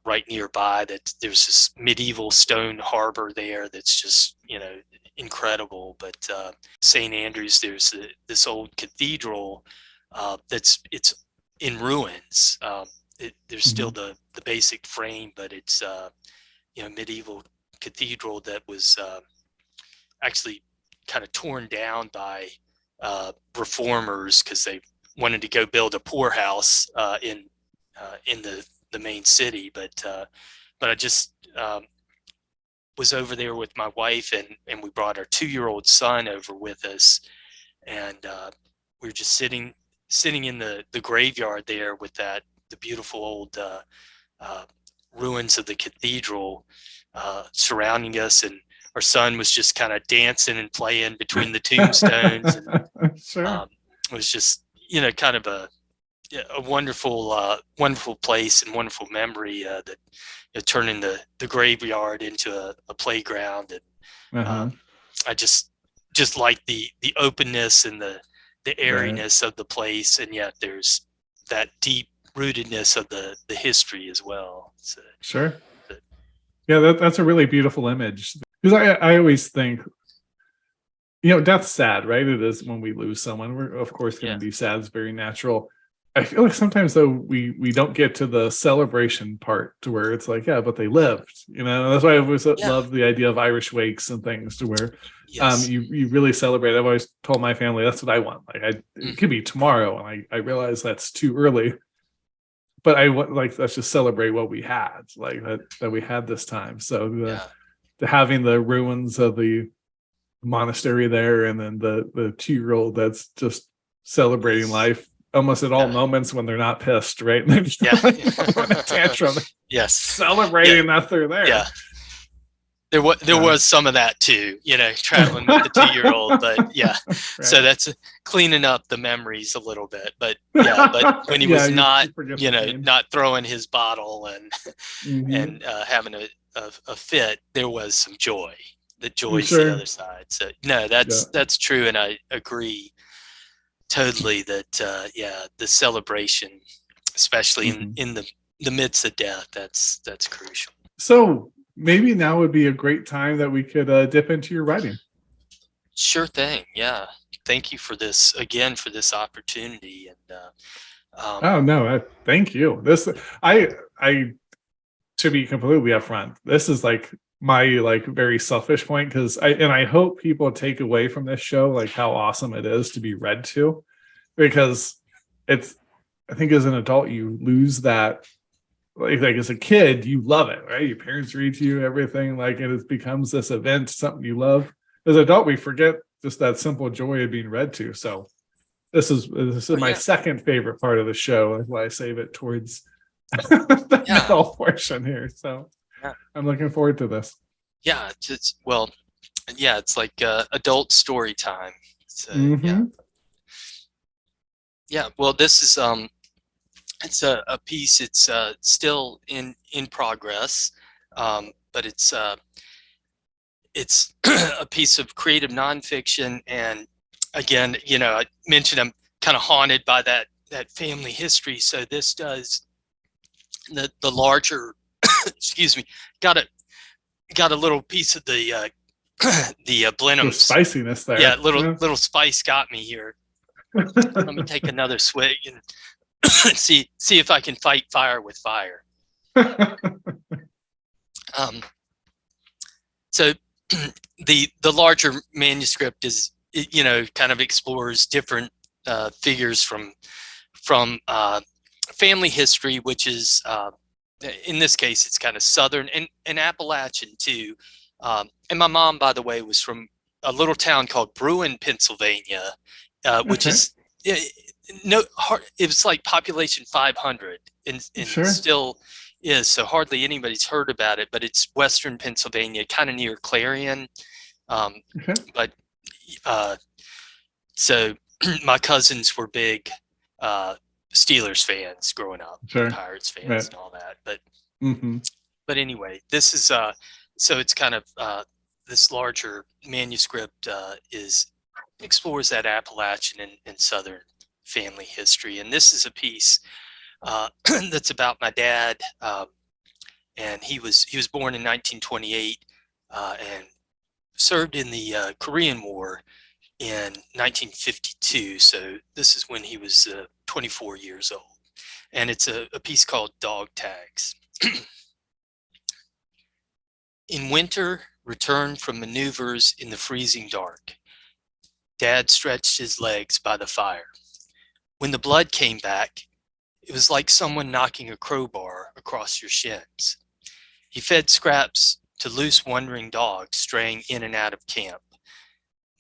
right nearby. That there's this medieval stone harbor there that's just incredible. But St. Andrews, there's this old cathedral it's in ruins. There's still the basic frame, but it's medieval cathedral that was actually kind of torn down by reformers because they wanted to go build a poorhouse in the main city. But I just was over there with my wife, and we brought our 2-year-old son over with us, and we were just sitting in the graveyard there with the beautiful old ruins of the cathedral surrounding us, and our son was just kind of dancing and playing between the tombstones, and
Sure.
it was just kind of a wonderful place and wonderful memory that turning the graveyard into a playground, and
Uh-huh.
I just like the openness and the airiness of the place, and yet there's that deep rootedness of the history as well. So,
Sure. Yeah, that's a really beautiful image. Because I always think, death's sad, right? It is when we lose someone. We're of course going to be sad. It's very natural. I feel like sometimes though we don't get to the celebration part to where it's like, yeah, but they lived. That's why I always love the idea of Irish wakes and things to where
yes.
you really celebrate. I've always told my family that's what I want. Like it could be tomorrow, and I realize that's too early. But let's just celebrate what we had, like that we had this time. So having the ruins of the monastery there, and then the 2-year-old that's just celebrating life almost at all moments when they're not pissed, right? And they're just throwing a tantrum,
yes,
celebrating that they're there.
Yeah. There was some of that too, traveling with the 2-year-old, but
Right.
So that's cleaning up the memories a little bit, but when he was not, not throwing his bottle and and having a fit, there was some joy. The joy's the other side. So no, that's true, and I agree totally that the celebration, especially in the midst of death, that's crucial.
So maybe now would be a great time that we could dip into your writing.
Sure thing. Yeah. Thank you for this again, for this opportunity. And
Oh no, thank you. I to be completely upfront, this is like my like very selfish point, because I hope people take away from this show like how awesome it is to be read to, because it's, I think as an adult you lose that, like as a kid you love it, right? Your parents read to you everything, like it becomes this event, something you love. As an adult we forget just that simple joy of being read to. So this is my second favorite part of the show. That's why I save it towards the middle portion here. So I'm looking forward to this.
Yeah, it's well, yeah, it's like adult story time. So, yeah. Well, this is it's a piece. It's still in progress, but it's a piece of creative nonfiction. And again, you know, I mentioned I'm kind of haunted by that family history. So this does the larger excuse me, got a little piece of the Blenheim
spiciness there.
Yeah, little spice got me here. Let me take another swig and see if I can fight fire with fire. So the larger manuscript is, you know, kind of explores different figures from family history, which is in this case it's kind of Southern and Appalachian too. And my mom, by the way, was from a little town called Bruin, Pennsylvania, which is it was like population 500 and still is, so hardly anybody's heard about it, but it's Western Pennsylvania, kind of near Clarion. But so my cousins were big Steelers fans growing up, Pirates fans and all that. But but anyway, this is so it's kind of this larger manuscript explores that Appalachian and Southern family history. And this is a piece that's about my dad, and he was born in 1928 and served in the Korean War in 1952. So this is when he was 24 years old. And it's a piece called Dog Tags. In winter, returned from maneuvers in the freezing dark. Dad stretched his legs by the fire. When the blood came back, it was like someone knocking a crowbar across your shins. He fed scraps to loose wandering dogs straying in and out of camp.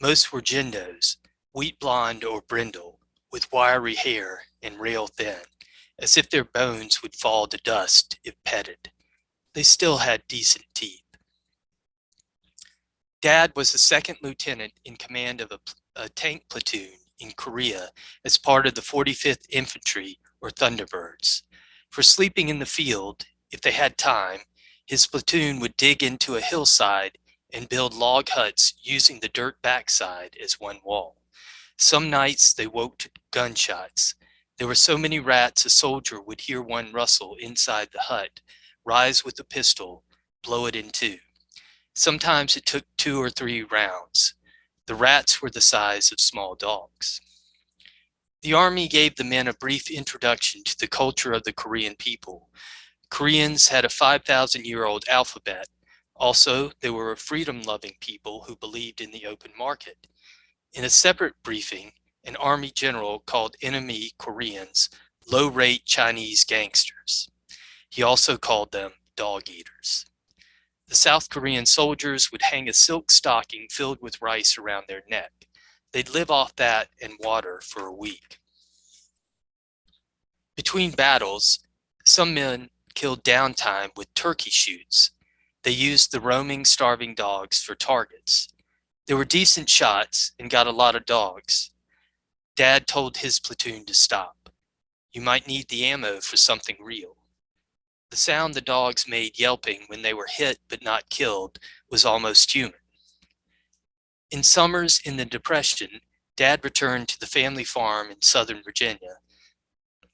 Most were Jindos, wheat blonde or brindle, with wiry hair and rail thin, as if their bones would fall to dust if petted. They still had decent teeth. Dad was a second lieutenant in command of a tank platoon in Korea as part of the 45th Infantry, or Thunderbirds. For sleeping in the field, if they had time, his platoon would dig into a hillside and build log huts using the dirt backside as one wall. Some nights they woke to gunshots. There were so many rats a soldier would hear one rustle inside the hut, rise with a pistol, blow it in two. Sometimes it took 2 or 3 rounds. The rats were the size of small dogs. The army gave the men a brief introduction to the culture of the Korean people. Koreans had a 5,000-year-old alphabet. Also, they were a freedom-loving people who believed in the open market. In a separate briefing, an army general called enemy Koreans low-rate Chinese gangsters. He also called them dog eaters. The South Korean soldiers would hang a silk stocking filled with rice around their neck. They'd live off that and water for a week. Between battles, some men killed downtime with turkey shoots. They used the roaming, starving dogs for targets. They were decent shots and got a lot of dogs. Dad told his platoon to stop. You might need the ammo for something real. The sound the dogs made yelping when they were hit but not killed was almost human. In summers in the Depression, Dad returned to the family farm in Southern Virginia.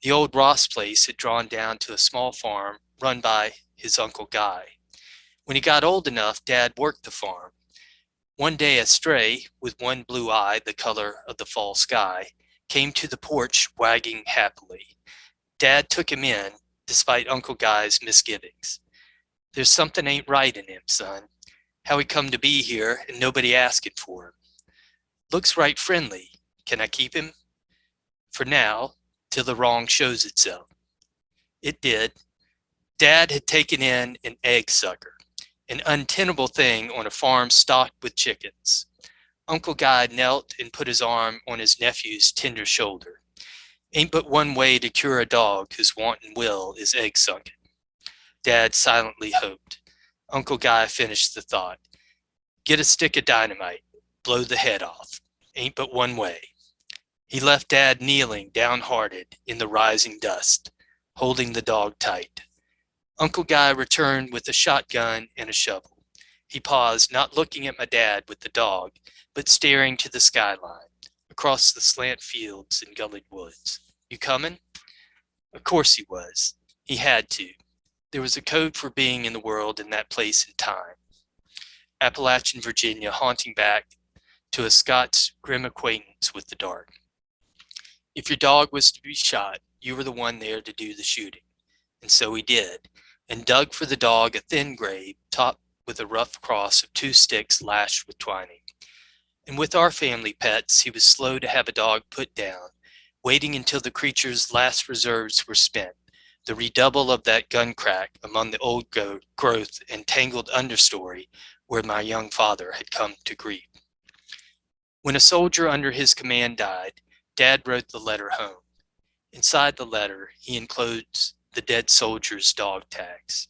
The old Ross place had drawn down to a small farm run by his Uncle Guy. When he got old enough, Dad worked the farm. One day a stray, with one blue eye the color of the fall sky, came to the porch wagging happily. Dad took him in, despite Uncle Guy's misgivings. "There's something ain't right in him, son. How he come to be here and nobody asking for him? Looks right friendly. Can I keep him?" "For now, till the wrong shows itself." It did. Dad had taken in an egg sucker, an untenable thing on a farm stocked with chickens. Uncle Guy knelt and put his arm on his nephew's tender shoulder. "Ain't but one way to cure a dog whose wanton will is egg sucking." Dad silently hoped. Uncle Guy finished the thought. "Get a stick of dynamite, blow the head off. Ain't but one way." He left Dad kneeling downhearted in the rising dust, holding the dog tight. Uncle Guy returned with a shotgun and a shovel. He paused, not looking at my dad with the dog, but staring to the skyline, across the slant fields and gullied woods. "You coming?" Of course he was. He had to. There was a code for being in the world in that place and time. Appalachian Virginia, haunting back to a Scots grim acquaintance with the dark. If your dog was to be shot, you were the one there to do the shooting. And so he did, and dug for the dog a thin grave topped with a rough cross of 2 sticks lashed with twining. And with our family pets, he was slow to have a dog put down, waiting until the creature's last reserves were spent, the redouble of that gun crack among the old growth and tangled understory where my young father had come to grief. When a soldier under his command died, Dad wrote the letter home. Inside the letter, he enclosed the dead soldier's dog tags.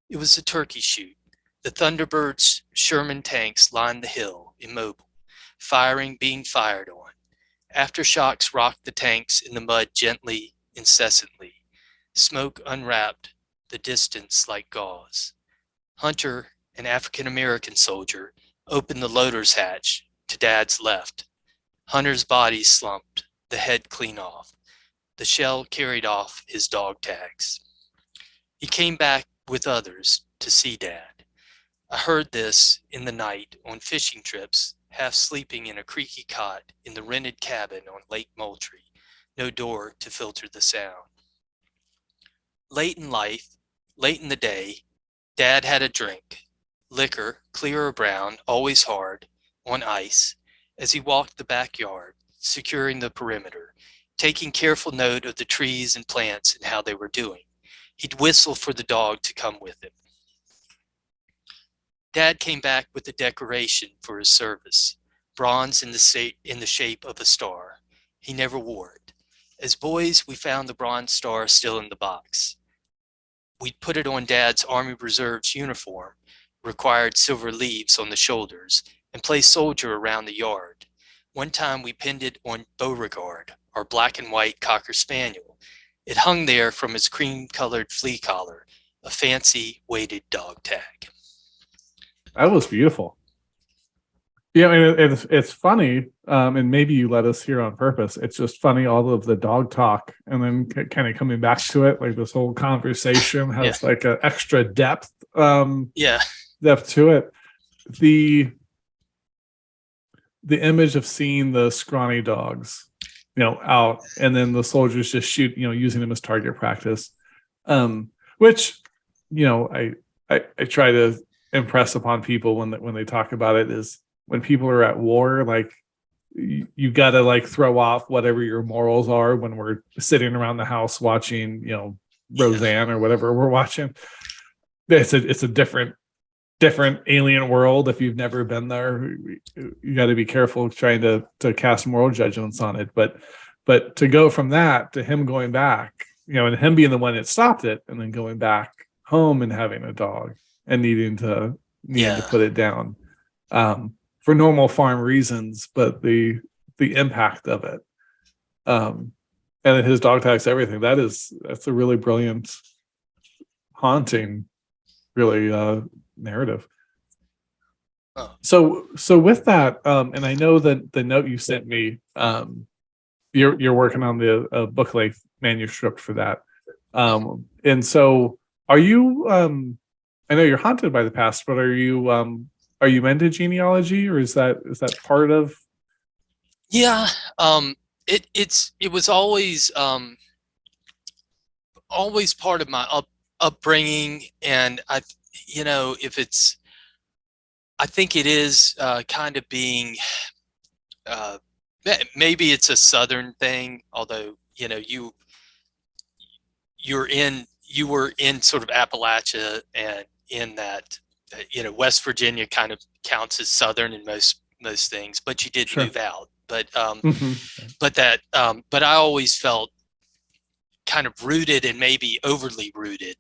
It was a turkey shoot. The Thunderbird's Sherman tanks lined the hill, immobile, firing being fired on. Aftershocks rocked the tanks in the mud gently, incessantly. Smoke unwrapped the distance like gauze. Hunter, an African-American soldier, opened the loader's hatch to Dad's left. Hunter's body slumped, the head clean off. The shell carried off his dog tags. He came back with others to see Dad. I heard this in the night on fishing trips, half sleeping in a creaky cot in the rented cabin on Lake Moultrie, no door to filter the sound. Late in life, late in the day, Dad had a drink, liquor, clear or brown, always hard, on ice, as he walked the backyard, securing the perimeter, taking careful note of the trees and plants and how they were doing. He'd whistle for the dog to come with him. Dad came back with a decoration for his service, bronze in the shape of a star. He never wore it. As boys, we found the bronze star still in the box. We'd put it on Dad's Army Reserves uniform, required silver leaves on the shoulders, and play soldier around the yard. One time we pinned it on Beauregard, our black and white Cocker Spaniel. It hung there from its cream-colored flea collar, a fancy weighted dog tag.
That was beautiful. Yeah, and it's funny, and maybe you let us hear on purpose. It's just funny, all of the dog talk, and then kind of coming back to it, like this whole conversation has like an extra depth. Depth to it. The image of seeing the scrawny dogs, out, and then the soldiers just shoot, using them as target practice, which, I try to impress upon people when they talk about it is when people are at war, like you got to like throw off whatever your morals are when we're sitting around the house watching, Roseanne or whatever we're watching. It's a different alien world. If you've never been there, you got to be careful trying to cast moral judgments on it. But to go from that to him going back, and him being the one that stopped it, and then going back home and having a dog and needing to put it down for normal farm reasons, but the impact of it, and then his dog tags everything. That's a really brilliant, haunting, really narrative. So with that, and I know that the note you sent me, you're working on the book length manuscript for that, and so are you I know you're haunted by the past, but are you into genealogy, or is that part of?
Yeah, it was always part of my upbringing, and if it's, I think it is kind of being, maybe it's a Southern thing, although you were in sort of Appalachia, and in that, West Virginia kind of counts as Southern in most things, but you did
Sure.
move out. But
Mhm.
but I always felt kind of rooted, and maybe overly rooted.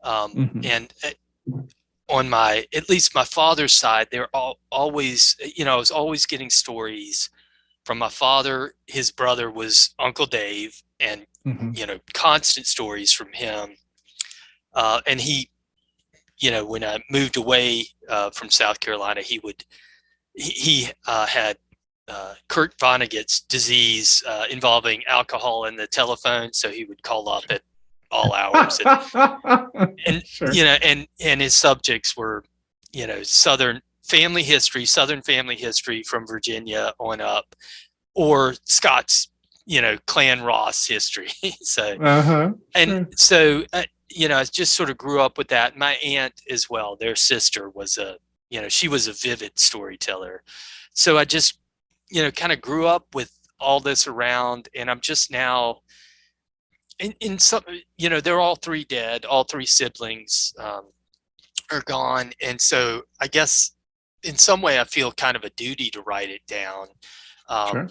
Mhm.
And on at least my father's side, they're always, I was always getting stories from my father. His brother was Uncle Dave, and
Mhm.
constant stories from him. And he, when I moved away from South Carolina, he had Kurt Vonnegut's disease involving alcohol in the telephone, so he would call up at all hours, and
Sure.
and his subjects were, Southern family history from Virginia on up, or Scott's, Clan Ross history. So
Uh-huh.
and
Sure.
so I just sort of grew up with that. My aunt as well, their sister was she was a vivid storyteller. So I just, kind of grew up with all this around, and I'm just now in some, they're all three dead, all three siblings are gone. And so I guess in some way I feel kind of a duty to write it down.
Sure.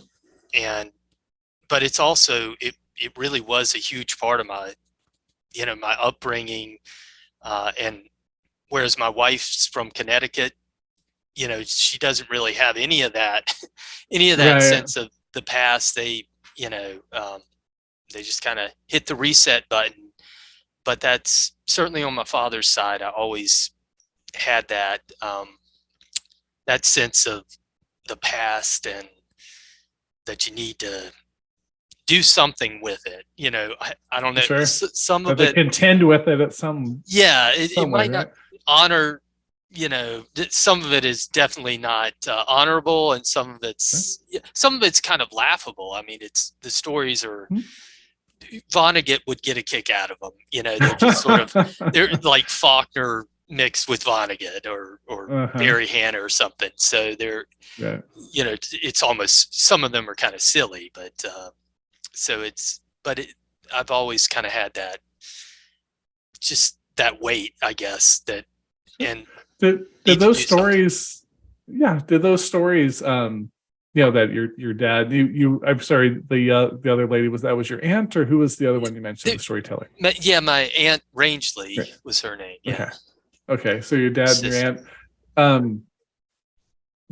And, but it's also, it really was a huge part of my, my upbringing. And whereas my wife's from Connecticut, she doesn't really have any of that,
Right.
sense of the past. They, they just kind of hit the reset button. But that's certainly on my father's side. I always had that, that sense of the past, and that you need to do something with it. I don't know.
Sure.
Some
That
of
they
it,
contend with it at some
it
way,
might not
right?
honor, some of it is definitely not honorable, and some of it's kind of laughable. I mean, it's, the stories are,
Hmm.
Vonnegut would get a kick out of them. They're just sort of, they're like Faulkner mixed with Vonnegut, or
Uh-huh.
Barry Hannah or something. So they're,
Yeah.
it's almost, some of them are kind of silly, but so it's, but I've always kind of had that, just that weight, I guess, that, and
Did
need to
those
do something.
stories, yeah, did those stories, that your dad, I'm sorry, the other lady, was your aunt, or who was the other one you mentioned, the storyteller?
My aunt Rangeley
Right.
was her name.
Okay.
Yeah.
Okay. So your dad and your
Sister.
aunt,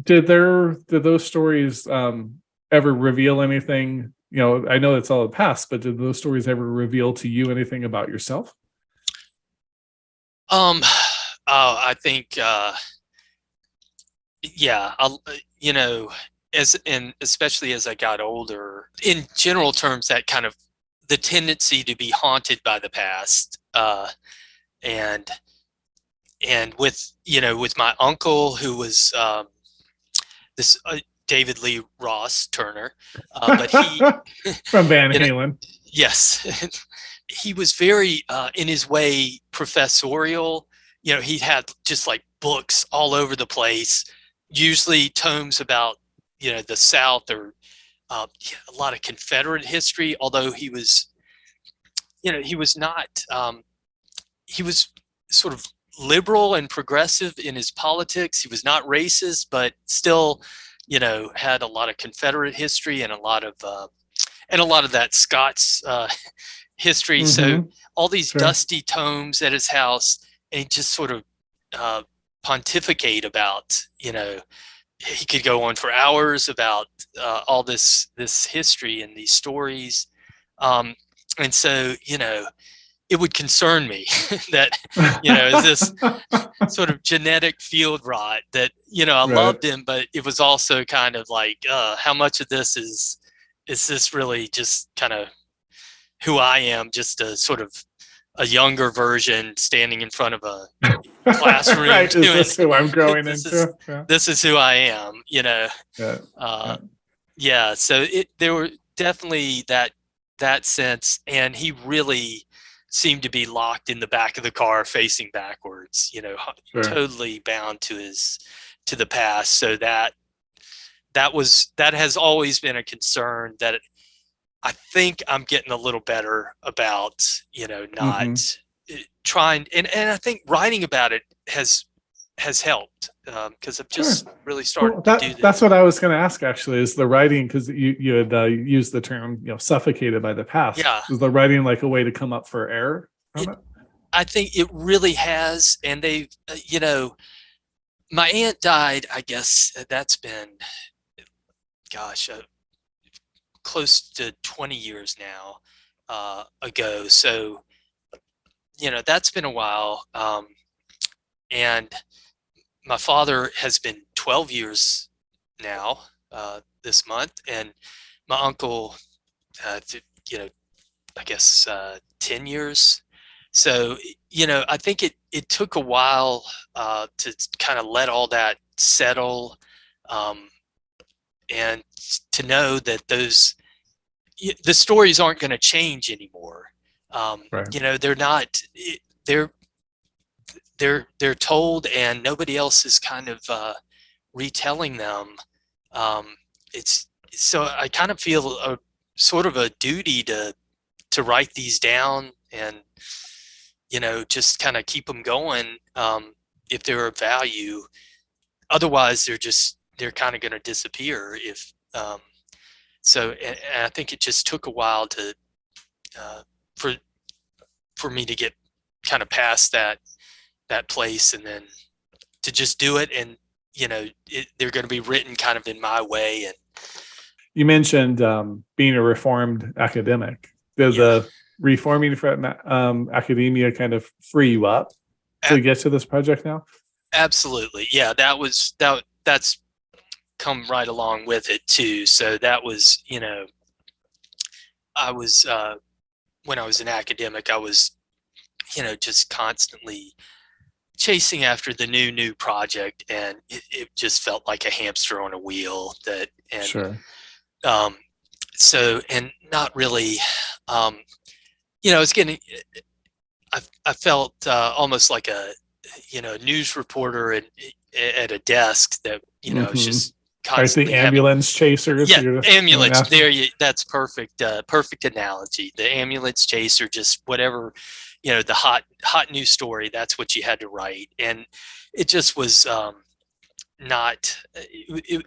did those stories ever reveal anything? I know it's all the past, but did those stories ever reveal to you anything about yourself?
Oh, I think, yeah, and especially as I got older, in general terms, that kind of the tendency to be haunted by the past, and with, with my uncle, who was this David Lee Ross Turner, but he
From Van Halen.
Yes, he was very, in his way, professorial. He had just like books all over the place, usually tomes about, the South, or a lot of Confederate history. Although he was, he was not, he was sort of liberal and progressive in his politics. He was not racist, but still, had a lot of Confederate history, and a lot of that Scots history. So all these
Sure.
dusty tomes at his house, and he just sort of pontificate about, he could go on for hours about all this history and these stories. And so, it would concern me that, is this sort of genetic field rot that, I
Right.
loved him, but it was also kind of like, how much of this is this really just kind of who I am, just a sort of a younger version standing in front of a classroom.
Right. Is
doing,
this who I'm growing
this
into? Yeah.
this is who I am,
Yeah.
Yeah. So there were definitely that sense, and he really seemed to be locked in the back of the car facing backwards,
Sure.
totally bound to the past. So that has always been a concern that I think I'm getting a little better about, not trying, and I think writing about it has helped, because I've just really started to do this.
That's what I was going to ask, actually, is the writing, because you had used the term, suffocated by the past.
Yeah.
Is the writing like a way to come up for air?
I think it really has. And they, my aunt died, I guess that's been, gosh, close to 20 years now ago. So, that's been a while. And my father has been 12 years now this month, and my uncle, I guess 10 years. So, I think it took a while to kind of let all that settle, and to know that the stories aren't going to change anymore.
Right.
They're not. They're told, and nobody else is kind of retelling them. It's so I kind of feel a sort of a duty to write these down and just kind of keep them going if they're of value. Otherwise, they're kind of going to disappear. If so, and I think it just took a while to for me to get kind of past that place, and then to just do it. And they're going to be written kind of in my way. And
you mentioned being a reformed academic. Did the reforming from academia kind of free you up to get to this project now?
Absolutely. Yeah, that's come right along with it too. So that was, I was when I was an academic, I was just constantly chasing after the new project, and it just felt like a hamster on a wheel.
Sure.
So, and not really, it's getting, I felt almost like a news reporter at a desk that, it's just constantly
the ambulance chasers.
Yeah, ambulance. That's perfect. Perfect analogy. The ambulance chaser, just whatever, the hot news story. That's what you had to write, and it just was not.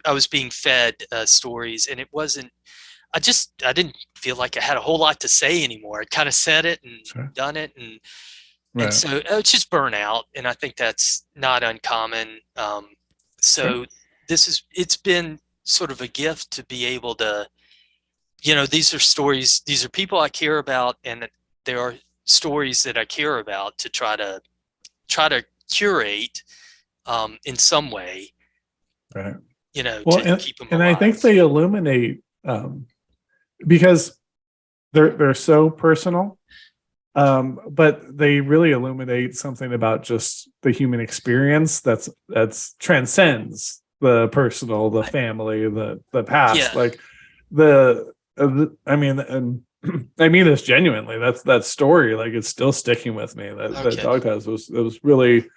I was being fed stories, and it wasn't. I didn't feel like I had a whole lot to say anymore. I kind of said it and done it, and so it's just burnout, and I think that's not uncommon. It's been sort of a gift to be able to, these are stories, these are people I care about, and there are stories that I care about to try to curate in some way,
right?
To keep them alive.
And I think they illuminate because they're so personal, but they really illuminate something about just the human experience that's transcends the personal, the family, the past.
Yeah.
Like I mean, and I mean this genuinely. That story, like, it's still sticking with me. That Doghouse was really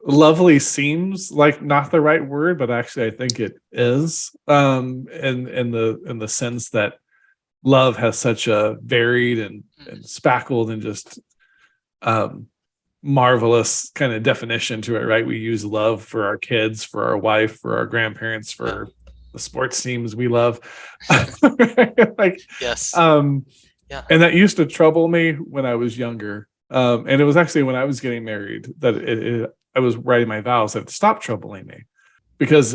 lovely. Seems like not the right word, but actually I think it is. In the sense that love has such a varied and spackled and just marvelous kind of definition to it, right? We use love for our kids, for our wife, for our grandparents, for the sports teams we love. Like,
yes.
And that used to trouble me when I was younger. And it was actually when I was getting married that I was writing my vows that it stopped troubling me, because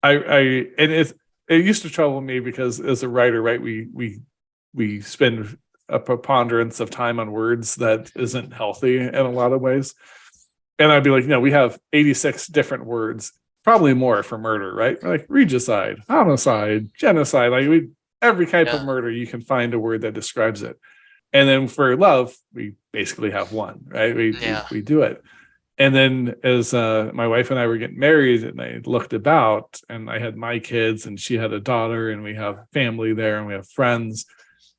it used to trouble me because as a writer, right, we spend a preponderance of time on words that isn't healthy in a lot of ways. And I'd be like, we have 86 different words, probably more for murder, right? Like regicide, homicide, genocide, like every type of murder, you can find a word that describes it. And then for love, we basically have one, right? We do it. And then as my wife and I were getting married, and I looked about, and I had my kids, and she had a daughter, and we have family there, and we have friends,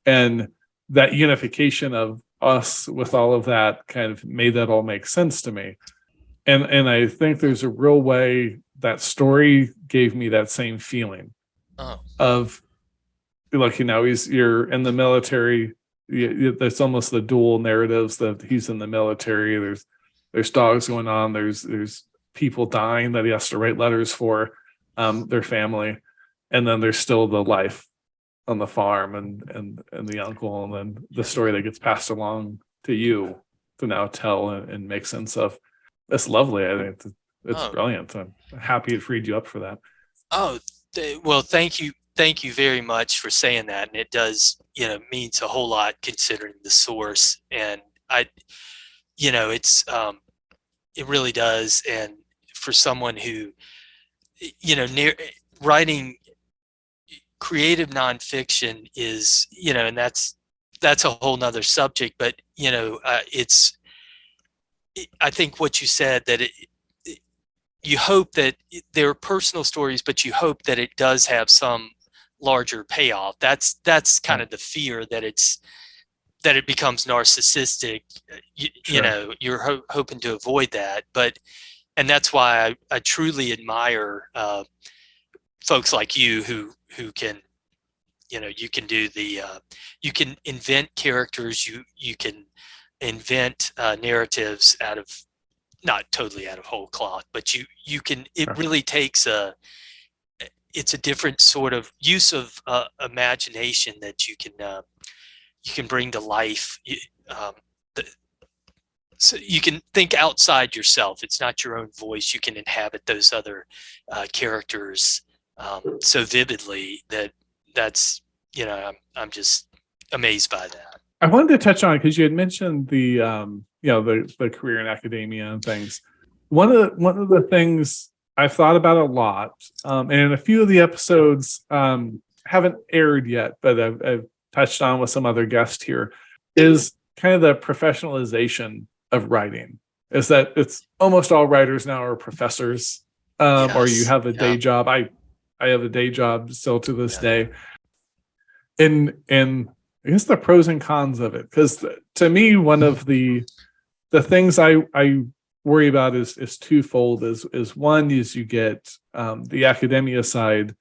and that unification of us with all of that kind of made that all make sense to me. And I think there's a real way that story gave me that same feeling of, look, you're in the military. There's almost the dual narratives that he's in the military. There's dogs going on. There's people dying that he has to write letters for, their family, and then there's still the life on the farm and the uncle, and then the story that gets passed along to you to now tell and make sense of. That's lovely. I think it's brilliant. I'm happy it freed you up for that.
Well, thank you very much for saying that, and it does means a whole lot considering the source. And it's it really does. And for someone who writing creative nonfiction is and that's a whole nother subject, but I think what you said, that you hope that they're personal stories, but you hope that it does have some larger payoff. That's kind of the fear, that it becomes narcissistic. You're hoping to avoid that, and that's why I truly admire folks like you who can you can do you can invent characters, you can invent narratives out of, not totally out of whole cloth, but you can, it really takes it's a different sort of use of imagination that you can bring to life. So you can think outside yourself. It's not your own voice. You can inhabit those other characters so vividly that's I'm just amazed by that.
I wanted to touch on, because you had mentioned the the career in academia and things. One of the things I've thought about a lot, and in a few of the episodes haven't aired yet, but I've touched on with some other guests here, is kind of the professionalization of writing. Is that it's almost all writers now are professors, or you have a day job. I have a day job still to this day, and I guess the pros and cons of it, because to me, one of the things I worry about is twofold. Is one is you get the academia side,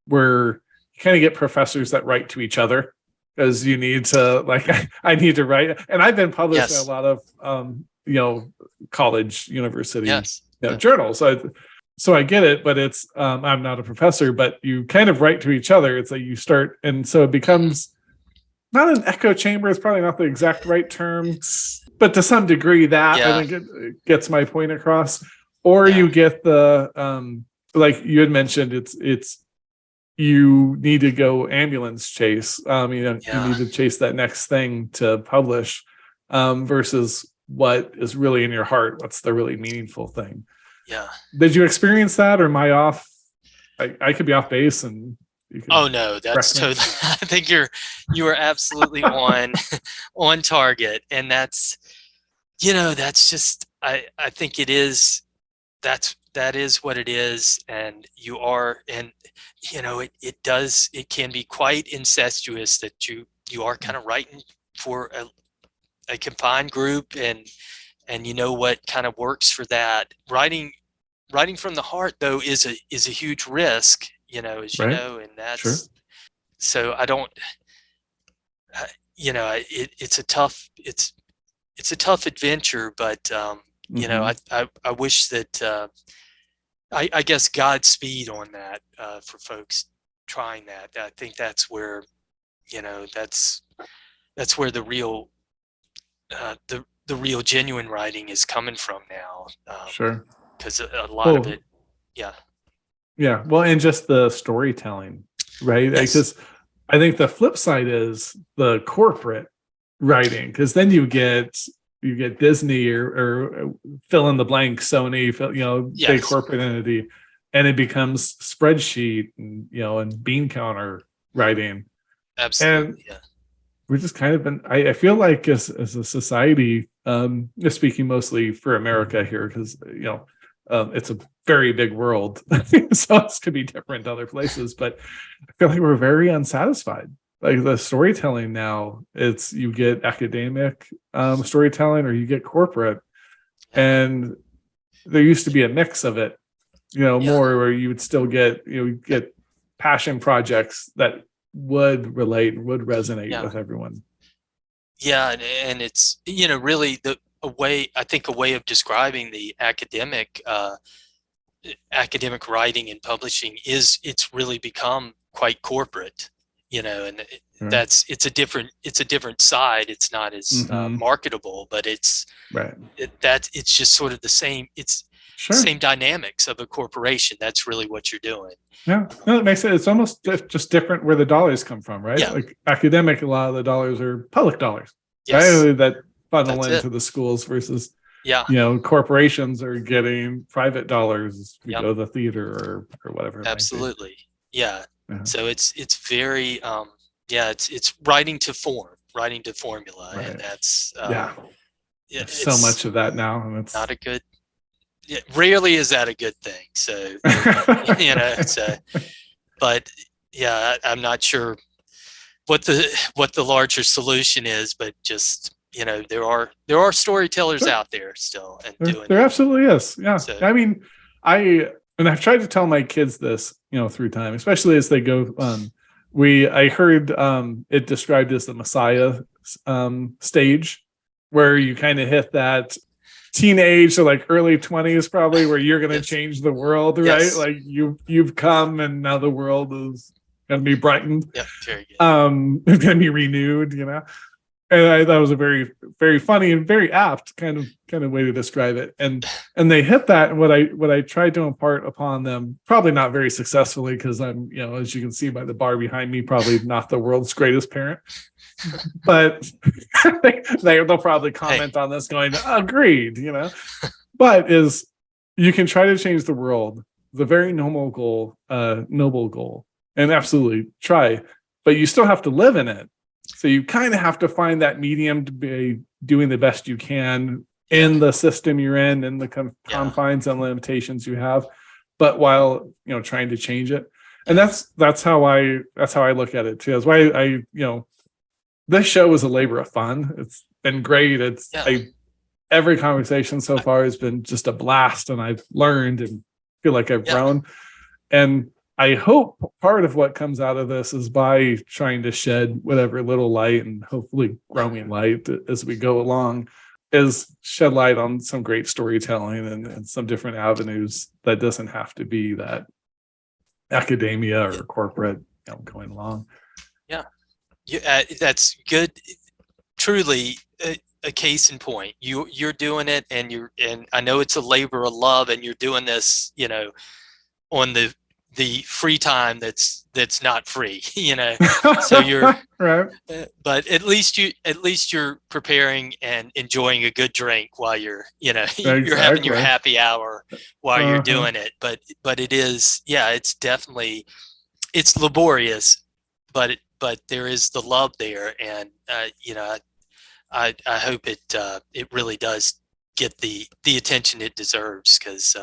where you kind of get professors that write to each other, because you need to, like, I need to write, and I've been published in a lot of college, university journals. So I get it, but it's I'm not a professor, but you kind of write to each other. It's like you start, and so it becomes not an echo chamber. It's probably not the exact right term, but to some degree that I think it gets my point across. Or you get the like you had mentioned, it's you need to go ambulance chase. You need to chase that next thing to publish, versus what is really in your heart. What's the really meaningful thing?
Yeah.
Did you experience that, or am I off? I could be off base, and
oh no, that's totally. I think you are absolutely on target, and that's that's just I think it is that is what it is, and you are, and it can be quite incestuous that you are kind of writing for a confined group, and what kind of works for that. Writing from the heart, though, is a huge risk, as you know, and that's so I don't, it's a tough adventure, but I wish that I guess Godspeed on that for folks trying that. I think that's where that's where the real the real genuine writing is coming from now. Because a lot of it, well, and just the storytelling, right? Because I think the flip side is the corporate writing, because then you get Disney or fill in the blank, Sony, big corporate entity, and it becomes spreadsheet and and bean counter writing. Absolutely.
we're just kind of been, I feel like as a society, just speaking mostly for America here, because it's a very big world. So it's could be different in other places, but I feel like we're very unsatisfied. Like the storytelling now, it's you get academic storytelling or you get corporate, and there used to be a mix of it, more where you would still get get passion projects that would relate and would resonate with everyone.
Yeah, and it's really a way of describing the academic writing and publishing is it's really become quite corporate, and it's a different side. It's not as marketable, but it's just sort of the same. It's same dynamics of a corporation. That's really what you're doing.
Yeah, no, it makes sense. It's almost just different where the dollars come from, right?
Yeah.
Like academic, a lot of the dollars are public dollars,
Yes.
right? That funnel into the schools versus, corporations are getting private dollars to go to the theater or whatever.
Absolutely. Yeah. So it's very, it's writing to formula.
Right.
And that's,
There's so much of that now. And it's
not a good, rarely is that a good thing. So, but I'm not sure what the larger solution is, but just, there are storytellers out there still and doing
there absolutely is. Yeah.
So,
I mean, I've tried to tell my kids this, through time, especially as they go, I heard it described as the Messiah stage, where you kind of hit that teenage or like early 20s probably, where you're going to change the world, right? Like you've come and now the world is going to be brightened.
Yeah, very good.
It's going to be renewed, and I thought it was a very, very funny and very apt kind of way to describe it. And they hit that. And what I tried to impart upon them, probably not very successfully, because I'm, as you can see by the bar behind me, probably not the world's greatest parent. But they'll probably comment on this going, agreed, But you can try to change the world. It's a very noble goal, and absolutely try, but you still have to live in it. So you kind of have to find that medium to be doing the best you can in the system you're in the confines and limitations you have, but while trying to change it. And that's how I look at it too. That's why I this show is a labor of fun. It's been great. Every conversation so far has been just a blast, and I've learned and feel like I've grown. And I hope part of what comes out of this is by trying to shed whatever little light, and hopefully growing light as we go along, is shed light on some great storytelling and some different avenues that doesn't have to be that academia or corporate going along.
That's good. Truly a case in point. You're doing it, and I know it's a labor of love, and you're doing this, on the free time that's not free, So you're
right.
But at least you're preparing and enjoying a good drink while you're you're having your happy hour while you're doing it. But it is, it's definitely, it's laborious, but there is the love there, and I hope it really does get the attention it deserves, because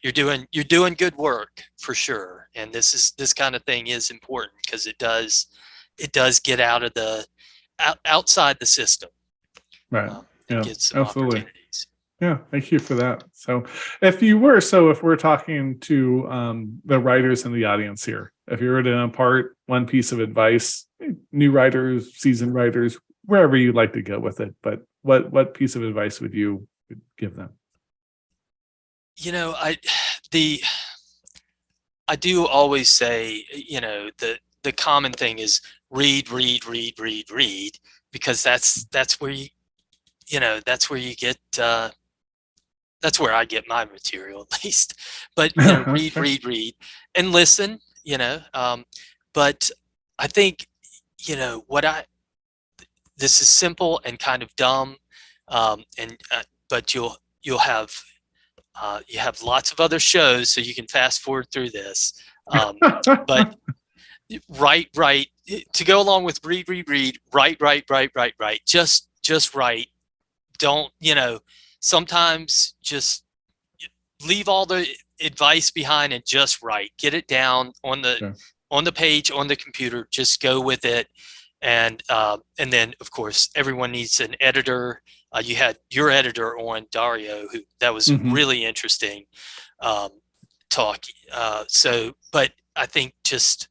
you're doing good work for sure. And this kind of thing is important, because it does get out of outside the system,
right?
Get some opportunities.
Yeah, thank you for that. So if we're talking to the writers in the audience here, if you were to impart one piece of advice, new writers, seasoned writers, wherever you'd like to go with it, but what piece of advice would you give them?
I do always say, the common thing is read, because that's where you get, that's where I get my material, at least. But read and listen, but I think, this is simple and kind of dumb, but you have lots of other shows, so you can fast forward through this. But write to go along with read, write. Just write. Don't, sometimes just leave all the advice behind and just write. Get it down on the page on the computer. Just go with it. And then of course everyone needs an editor. You had your editor on, Dario, who that was really interesting talk. But I think just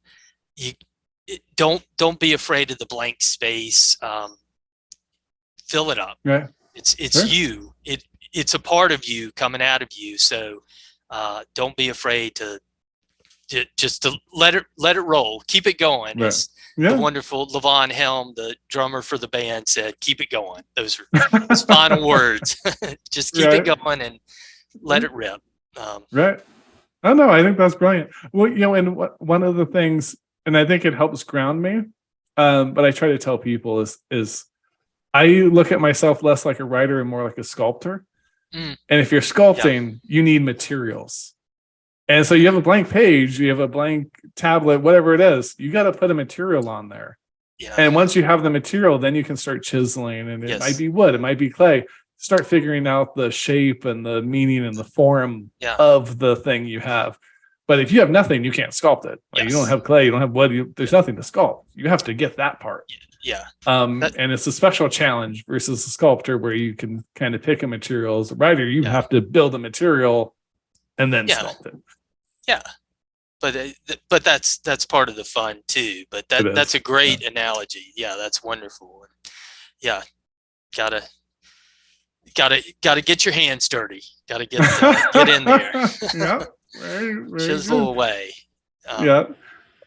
don't be afraid of the blank space. Fill it up.
Right.
It's you. It's a part of you coming out of you. So don't be afraid to let it roll. Keep it going.
Right.
The wonderful Levon Helm, the drummer for the band, said, "Keep it going." Those are his final words. Just keep it going and let it rip.
Right. Oh no, I think that's brilliant. Well, and one of the things, and I think it helps ground me, but I try to tell people is I look at myself less like a writer and more like a sculptor. And if you're sculpting, you need materials. And so you have a blank page, you have a blank tablet, whatever it is, you got to put a material on there.
Yeah.
And once you have the material, then you can start chiseling, and it might be wood, it might be clay. Start figuring out the shape and the meaning and the form of the thing you have. But if you have nothing, you can't sculpt it. Like, you don't have clay, you don't have wood, there's nothing to sculpt. You have to get that part.
Yeah.
And it's a special challenge versus a sculptor where you can kind of pick a material. As a writer, you have to build a material and then sculpt it.
Yeah. But that's part of the fun too. But that's a great analogy. Yeah, that's wonderful. Yeah. Gotta get your hands dirty. Gotta get in there.
Yeah. Very
Chisel
good.
away.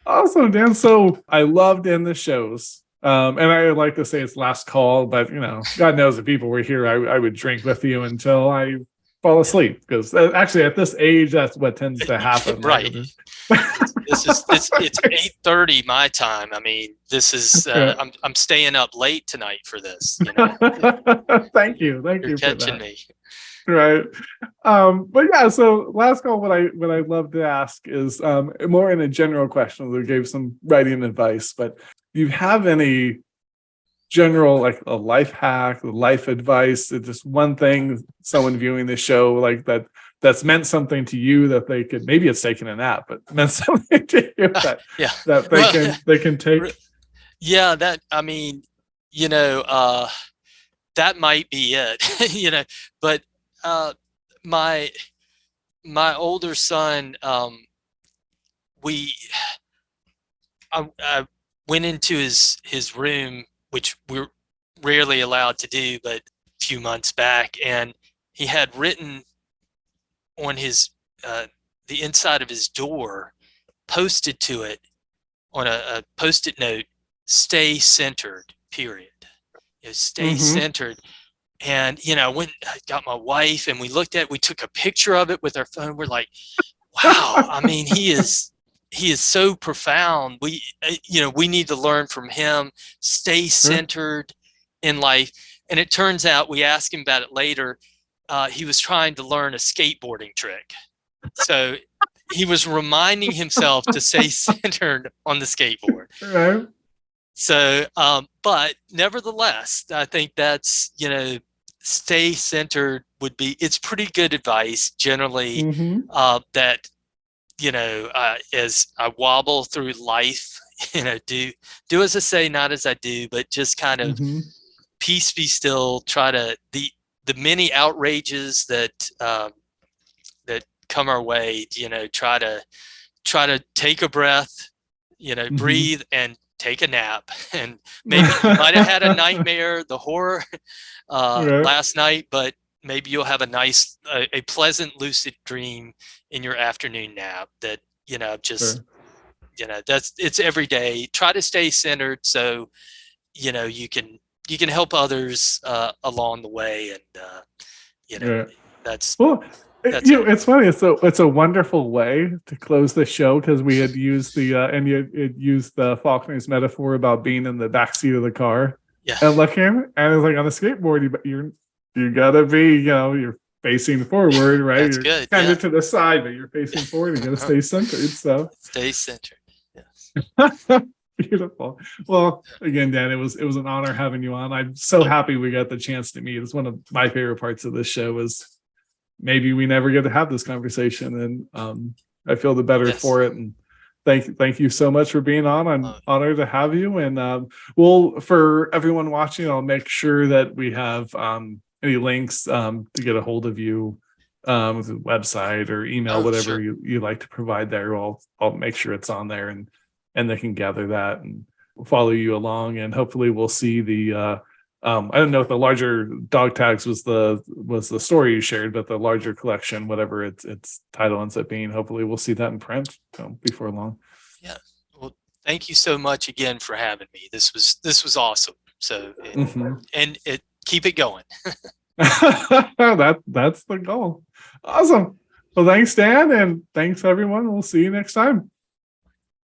Awesome, Dan. So I loved in the shows. And I would like to say it's last call, but God knows if people were here, I would drink with you until I fall asleep, because actually at this age, that's what tends to happen.
Right. It's 8:30 my time. I mean, this is I'm staying up late tonight for this.
Thank you.
You're catching me.
Right. But yeah, so last call, what I love to ask is more in a general question. We gave some writing advice, but do you have any general, like a life hack, life advice, just one thing someone viewing the show like that's meant something to you that they could, maybe it's taking a nap, but meant something to you that they can take?
Yeah, that, I mean, that might be it. But my older son, I went into his room, which we're rarely allowed to do, but a few months back, and he had written on his the inside of his door, posted to it on a post-it note, "Stay centered, period." Stay centered. And I got my wife, and we took a picture of it with our phone. We're like, wow, I mean, he is so profound. We need to learn from him. Stay centered in life. And it turns out, we asked him about it later, he was trying to learn a skateboarding trick. So he was reminding himself to stay centered on the skateboard.
Right.
So, but nevertheless, I think that's, stay centered it's pretty good advice generally, that, as I wobble through life, do as I say, not as I do, but just kind of peace, be still, try to, the many outrages that come our way, try to take a breath, breathe and take a nap. And maybe you might have had a nightmare, the horror last night, but maybe you'll have a pleasant lucid dream in your afternoon nap that, it's every day. Try to stay centered so, you can help others along the way. And, that's,
well, it's funny. It's a wonderful way to close the show, because we had used and you used the Faulkner's metaphor about being in the backseat of the car and looking, and it's like on a skateboard, you gotta be, you're facing forward, right?
That's
you're
good.
Kind of to the side, but you're facing forward. You gotta stay centered. So
stay centered. Yes.
Beautiful. Well, again, Dan, it was an honor having you on. I'm so happy we got the chance to meet. It's one of my favorite parts of this show is maybe we never get to have this conversation, and I feel the better
Yes.
for it. And thank you so much for being on. I'm honored to have you. And we'll, for everyone watching, I'll make sure that we have any links to get a hold of you, with the website or email,
Oh,
whatever
sure.
you like to provide there. I'll make sure it's on there, and they can gather that and follow you along. And hopefully we'll see the I don't know if the larger dog tags was the story you shared, but the larger collection, whatever its title ends up being, hopefully we'll see that in print before long.
Yeah. Well, thank you so much again for having me. This was awesome. So,
Mhm.
and keep it going.
That's the goal. Awesome. Well, thanks, Dan, and thanks everyone. We'll see you next time.